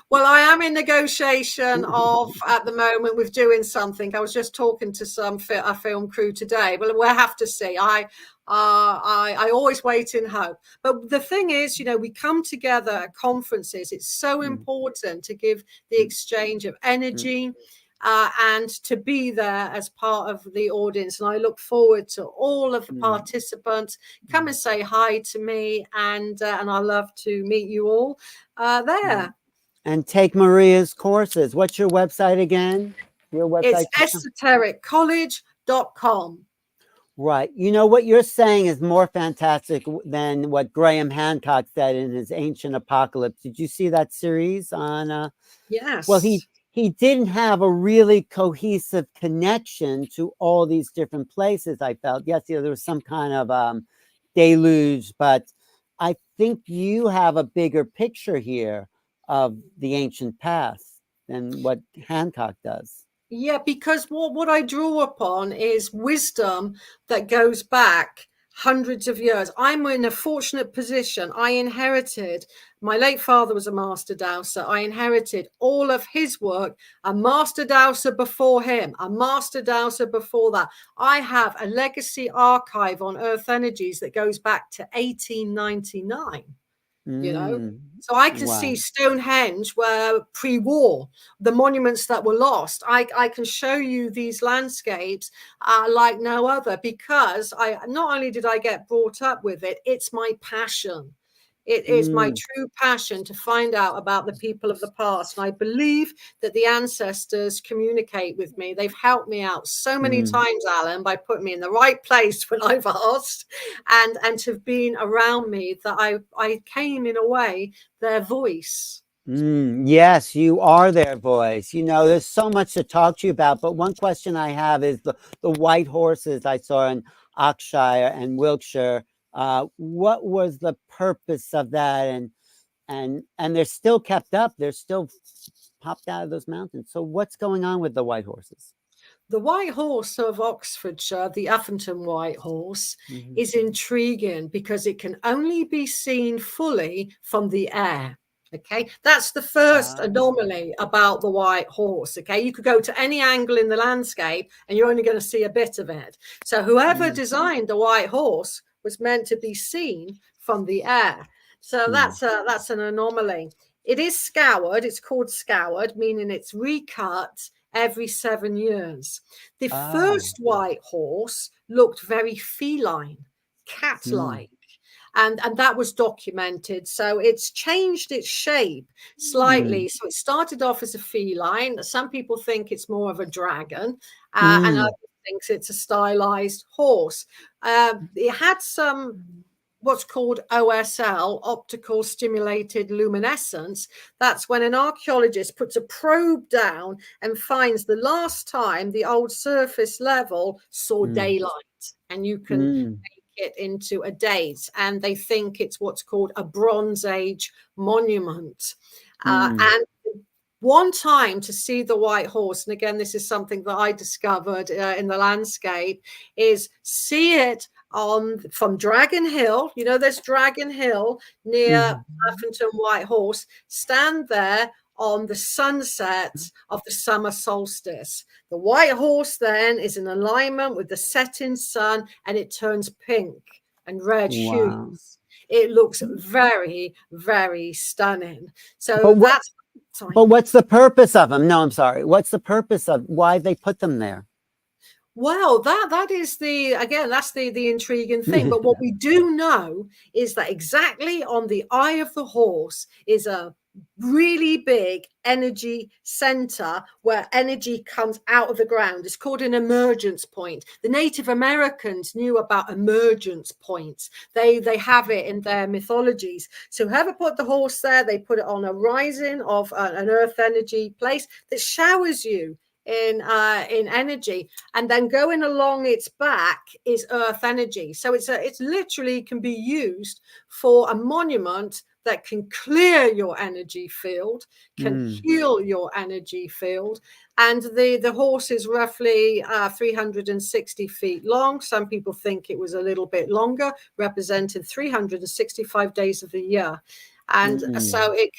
Well, I am in negotiation of, at the moment, with doing something. I was just talking to a film crew today, but we'll have to see. I always wait in hope. But the thing is, we come together at conferences. It's so important to give the exchange of energy and to be there as part of the audience. And I look forward to all of the participants. Come and say hi to me, and I love to meet you all there. And take Maria's courses. What's your website again? Your website? It's esotericcollege.com. Right. You know, what you're saying is more fantastic than what Graham Hancock said in his Ancient Apocalypse. Did you see that series on well, Yes. he didn't have a really cohesive connection to all these different places, I felt. Yes, there was some kind of deluge, but I think you have a bigger picture here of the ancient past than what Hancock does. Yeah, because what I draw upon is wisdom that goes back hundreds of years. I'm in a fortunate position. I inherited, my late father was a master dowser. I inherited all of his work, a master dowser before him, a master dowser before that. I have a legacy archive on earth energies that goes back to 1899. You know, Mm, so I can see wow. Stonehenge where pre-war, the monuments that were lost. I can show you these landscapes like no other, because I not only did I get brought up with it, it's my passion. It is my Mm, true passion to find out about the people of the past. And I believe that the ancestors communicate with me. They've helped me out so many mm. times, Alan, by putting me in the right place when I've asked, and to have been around me, that I came in a way their voice. Yes, you are their voice. You know, there's so much to talk to you about, but one question I have is the white horses I saw in Oxshire and Wiltshire. What was the purpose of that? And they're still kept up. They're still popped out of those mountains. So what's going on with the white horses? The White Horse of Oxfordshire, the Uffington White Horse, Mhm. is intriguing because it can only be seen fully from the air. Okay, that's the first Ah, anomaly about the white horse. Okay, you could go to any angle in the landscape and you're only going to see a bit of it. So, whoever mm, designed the white horse was meant to be seen from the air. So, mm. that's an anomaly. It is scoured, it's called scoured, meaning it's recut every 7 years. The Oh, first white horse looked very feline, mm, cat-like, and that was documented. So it's changed its shape mm, slightly. So it started off as a feline. Some people think it's more of a dragon, and mm, others thinks it's a stylized horse. It had some what's called OSL, optical stimulated luminescence. That's when an archaeologist puts a probe down and finds the last time the old surface level saw mm, daylight, and you can mm, make it into a date. And they think it's what's called a Bronze Age monument. mm, And one time to see the white horse, and again, this is something that I discovered in the landscape, is see it on from Dragon Hill. You know, there's Dragon Hill near mm, Huffington White Horse. Stand there on the sunset of the summer solstice. The white horse then is in alignment with the setting sun, and it turns pink and red wow. hues. It looks very, very stunning. But So what? that's sorry. But what's the purpose of them? No, I'm sorry. What's the purpose of why they put them there? Well, that is that's the intriguing thing. But what we do know is that exactly on the eye of the horse is a really big energy center where energy comes out of the ground. It's called an emergence point. The Native Americans knew about emergence points. They have it in their mythologies. So whoever put the horse there, they put it on a rising of an earth energy place that showers you in energy, and then going along its back is earth energy. So it's literally can be used for a monument that can clear your energy field, can Mm, heal your energy field. And the horse is roughly 360 feet long. Some people think it was a little bit longer, representing 365 days of the year. And mm, so it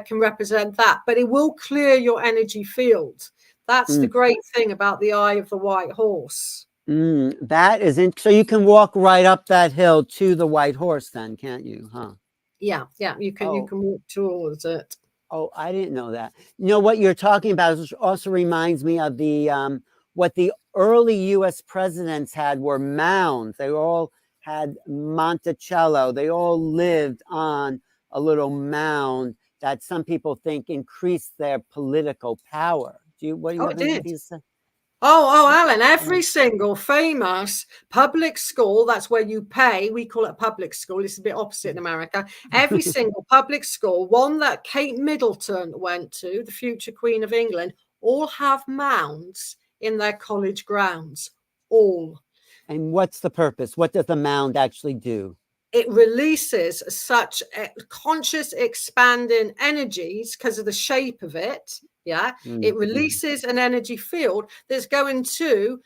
can represent that, but it will clear your energy field. That's the mm, great thing about the eye of the white horse. that is so you can walk right up that hill to the white horse, then, can't you? Huh? Yeah, you Oh, can walk towards it. oh, I didn't know that. You know what you're talking about also reminds me of the what the early U.S. presidents had were mounds. They all had Monticello. They all lived on a little mound that some people think increased their political power. Do you? What do you Oh, have it did. anything to say? Oh, Alan, every single famous public school, that's where you pay. We call it a public school. It's a bit opposite in America. Every single public school, one that Kate Middleton went to, the future Queen of England, all have mounds in their college grounds. All. And what's the purpose? What does the mound actually do? It releases such conscious expanding energies because of the shape of it. Yeah, it releases an energy field that's going to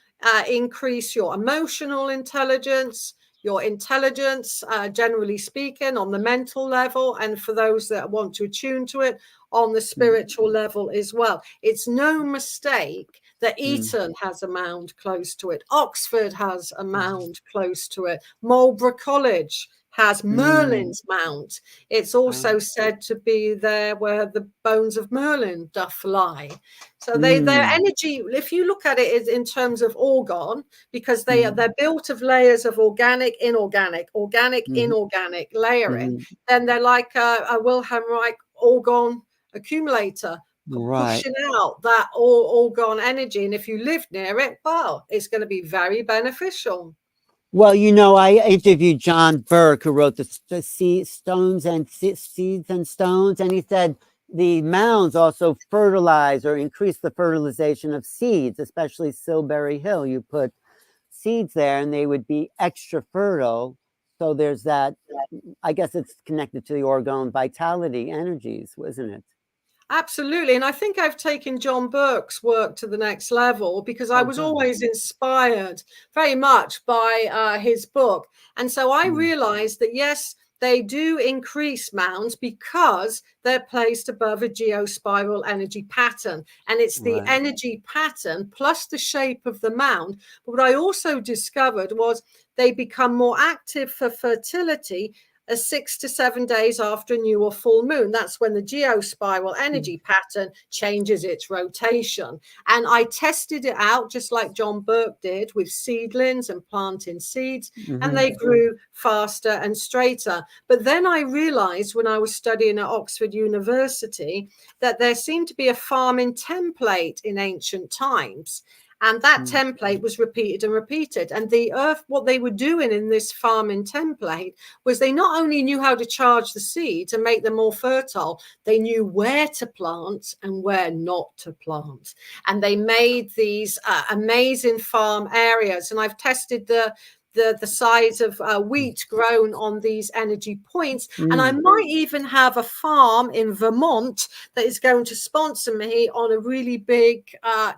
increase your emotional intelligence, your intelligence, generally speaking, on the mental level, and for those that want to attune to it, on the spiritual level as well. It's no mistake that Eton has a mound close to it. Oxford has a mound close to it. Marlborough College has Merlin's Mount. It's also said to be there where the bones of Merlin doth lie. So their energy, if you look at it, is in terms of organ, because they're built of layers of organic, inorganic, inorganic layering. Then they're like a Wilhelm Reich organ accumulator, Right. pushing out that organ energy. And if you live near it, well, it's going to be very beneficial. Well, you know, I interviewed John Burke, who wrote the Stones and Seeds and Stones, and he said the mounds also fertilize or increase the fertilization of seeds, especially Silbury Hill. You put seeds there and they would be extra fertile. So there's that, I guess it's connected to the orgone vitality energies, isn't it? Absolutely. And I think I've taken John Burke's work to the next level because I was always inspired very much by his book. And so I realized that, yes, they do increase mounds because they're placed above a geospiral energy pattern. And it's the energy pattern plus the shape of the mound. But what I also discovered was they become more active for fertility 6 to 7 days after a new or full moon. That's when the geospiral energy pattern changes its rotation. And I tested it out just like John Burke did with seedlings and planting seeds, and they grew faster and straighter. But then I realized when I was studying at Oxford University that there seemed to be a farming template in ancient times. And that template was repeated and repeated. And the earth, what they were doing in this farming template was they not only knew how to charge the seeds and make them more fertile, they knew where to plant and where not to plant. And they made these amazing farm areas. And I've tested the size of wheat grown on these energy points. And I might even have a farm in Vermont that is going to sponsor me on a really big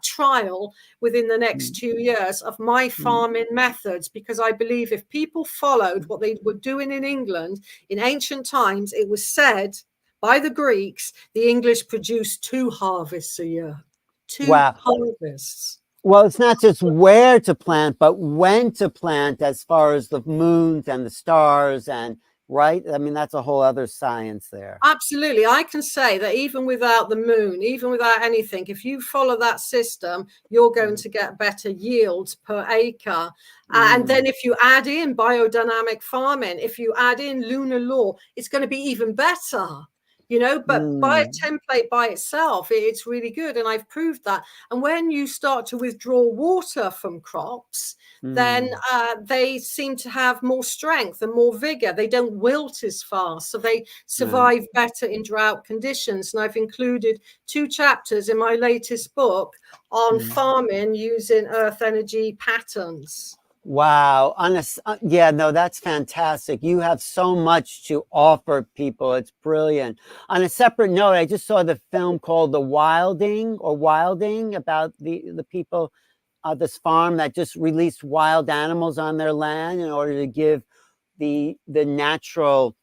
trial within the next 2 years of my farming methods, because I believe if people followed what they were doing in England in ancient times, it was said by the Greeks, the English produced 2 harvests a year. 2 harvests. Well, it's not just where to plant, but when to plant as far as the moons and the stars and right. I mean, that's a whole other science there. Absolutely. I can say that even without the moon, even without anything, if you follow that system, you're going to get better yields per acre. And then if you add in biodynamic farming, if you add in lunar law, it's going to be even better. You know, but by a template by itself, it's really good. And I've proved that. And when you start to withdraw water from crops, then they seem to have more strength and more vigor. They don't wilt as fast. So they survive better in drought conditions. And I've included 2 chapters in my latest book on farming using earth energy patterns. Wow. Yeah, no, that's fantastic. You have so much to offer people. It's brilliant. On a separate note, I just saw the film called Wilding about the people, this farm that just released wild animals on their land in order to give the natural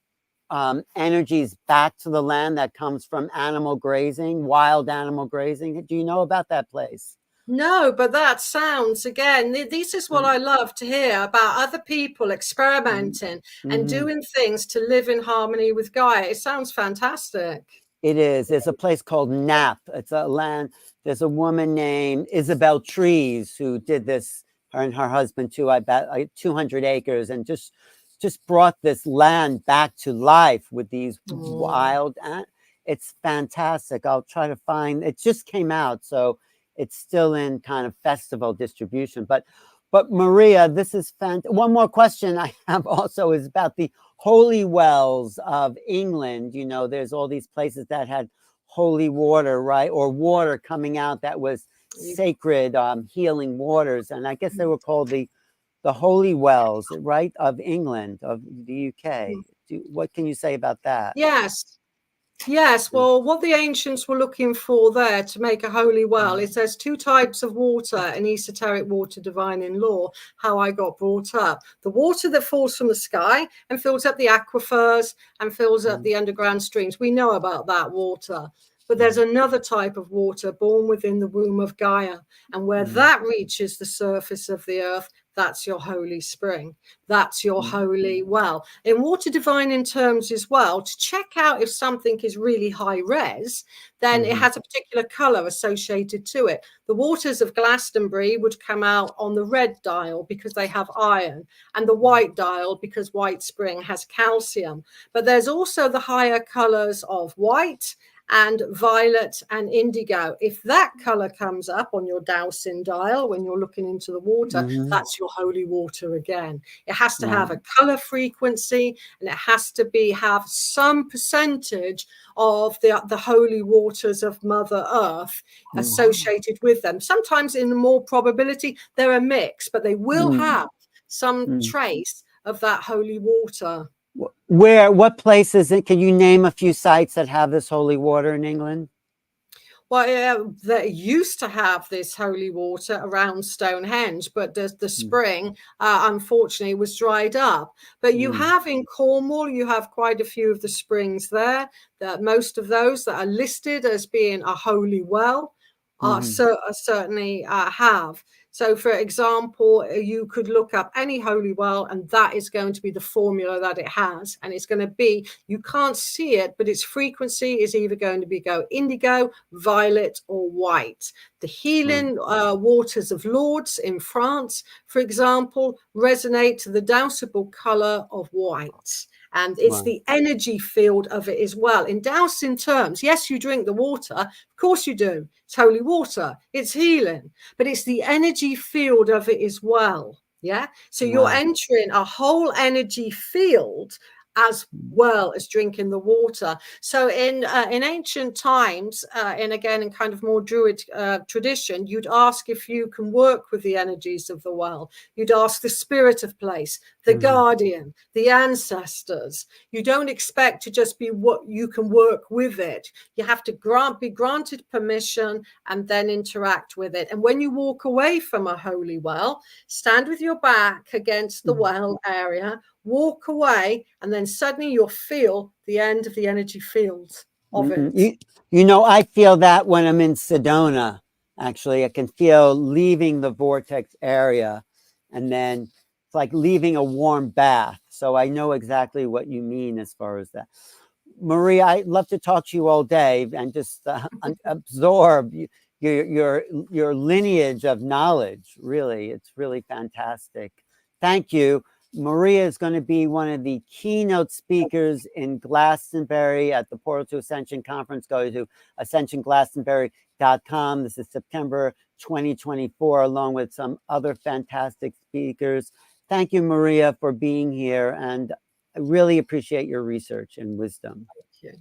energies back to the land that comes from animal grazing, wild animal grazing. Do you know about that place? No, but that sounds, again, this is what I love to hear about other people experimenting and doing things to live in harmony with Gaia. It sounds fantastic. It is. There's a place called Nap. It's a land. There's a woman named Isabel Trees who did this, her and her husband too, I bet, 200 acres, and just brought this land back to life with these wild, it's fantastic. I'll try to find, it just came out. So it's still in kind of festival distribution. But Maria, this is fantastic. One more question I have also is about the holy wells of England. You know, there's all these places that had holy water, right? Or water coming out that was sacred, healing waters. And I guess they were called the holy wells, right? Of England, of the UK. What can you say about that? Yes. Yes, well, what the ancients were looking for there to make a holy well is there's two types of water in esoteric water divine in law, how I got brought up. The water that falls from the sky and fills up the aquifers and fills up the underground streams. We know about that water. But there's another type of water born within the womb of Gaia. And where that reaches the surface of the earth, that's your holy spring. That's your holy well. In water divine in terms as well, to check out if something is really high res, then it has a particular color associated to it. The waters of Glastonbury would come out on the red dial because they have iron, and the white dial because White Spring has calcium. But there's also the higher colors of white and violet and indigo. If that color comes up on your dowsing dial when you're looking into the water, that's your holy water again. It has to have a color frequency, and it has to have some percentage of the holy waters of Mother Earth associated with them. Sometimes in more probability, they're a mix, but they will have some trace of that holy water. What places, can you name a few sites that have this holy water in England? Well, they used to have this holy water around Stonehenge, but the spring, unfortunately, was dried up. But you have in Cornwall, you have quite a few of the springs there. That most of those that are listed as being a holy well certainly have. So, for example, you could look up any holy well, and that is going to be the formula that it has. And it's going to be, you can't see it, but its frequency is either going to be indigo, violet, or white. The healing waters of Lourdes in France, for example, resonate to the dowsable color of white. And it's the energy field of it as well. In dowsing terms, yes, you drink the water. Of course you do. It's holy water. It's healing. But it's the energy field of it as well. Yeah. So you're entering a whole energy field as well as drinking the water. So in ancient times, and again in kind of more Druid tradition, you'd ask if you can work with the energies of the well. You'd ask the spirit of place, the guardian, the ancestors. You don't expect to just be what you can work with it. You have to be granted permission and then interact with it. And when you walk away from a holy well, stand with your back against the well area, walk away, and then suddenly you'll feel the end of the energy field of it. You know, I feel that when I'm in Sedona, actually. I can feel leaving the vortex area, and then it's like leaving a warm bath. So I know exactly what you mean as far as that. Maria, I'd love to talk to you all day and just absorb your lineage of knowledge. Really, it's really fantastic. Thank you. Maria is going to be one of the keynote speakers in Glastonbury at the Portal to Ascension Conference. Go to ascensionglastonbury.com. This is September 2024, along with some other fantastic speakers. Thank you, Maria, for being here. And I really appreciate your research and wisdom. Thank you.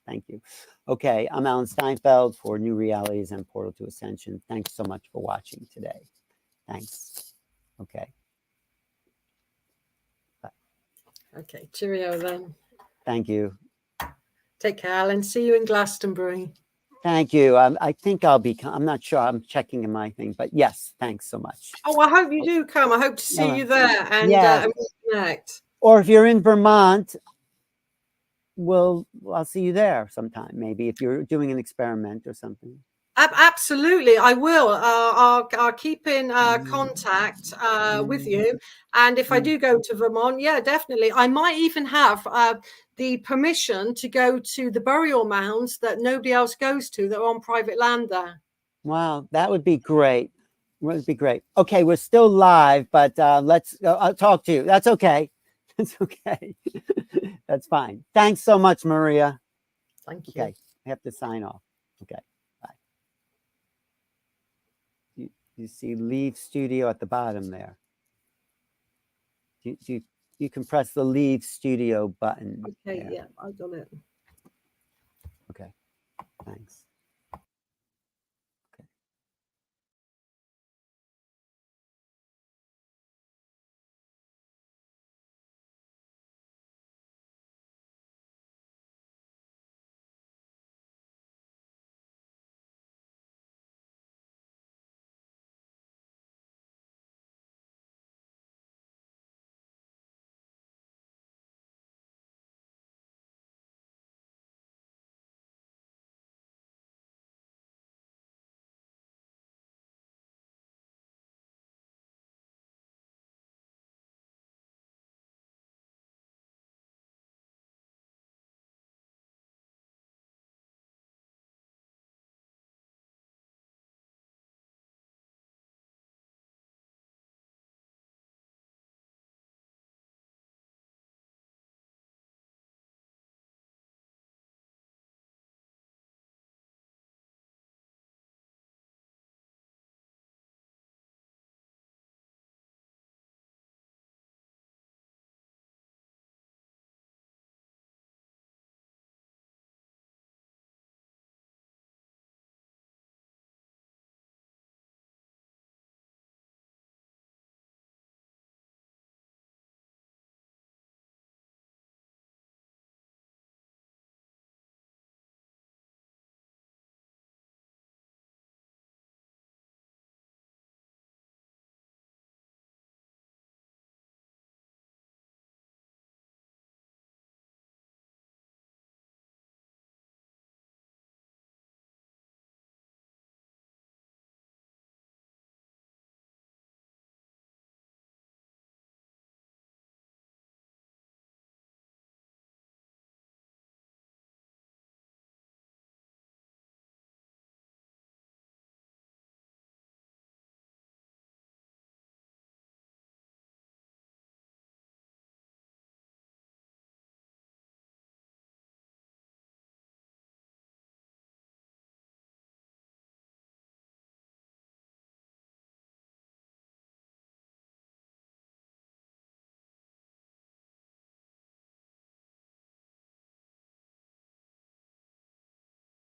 Thank you. Okay, I'm Alan Steinfeld for New Realities and Portal to Ascension. Thanks so much for watching today. Thanks. Okay. Okay, cheerio then. Thank you. Take care, Alan. See you in Glastonbury. Thank you. I think I'll be, I'm not sure, I'm checking in my thing, but yes, thanks so much. Oh, I hope you do come. I hope to see you there and reconnect. Or if you're in Vermont, I'll see you there sometime, maybe if you're doing an experiment or something. Absolutely, I will. I'll keep in contact with you. And if I do go to Vermont, yeah, definitely. I might even have the permission to go to the burial mounds that nobody else goes to that are on private land there. Wow, that would be great. Would be great. Okay, we're still live, but let's I'll talk to you. That's okay. That's okay. That's fine. Thanks so much, Maria. Thank you. Okay, I have to sign off. Okay. You see Leave Studio at the bottom there. You can press the Leave Studio button. Okay, there. yeah, I've done it. Okay, thanks.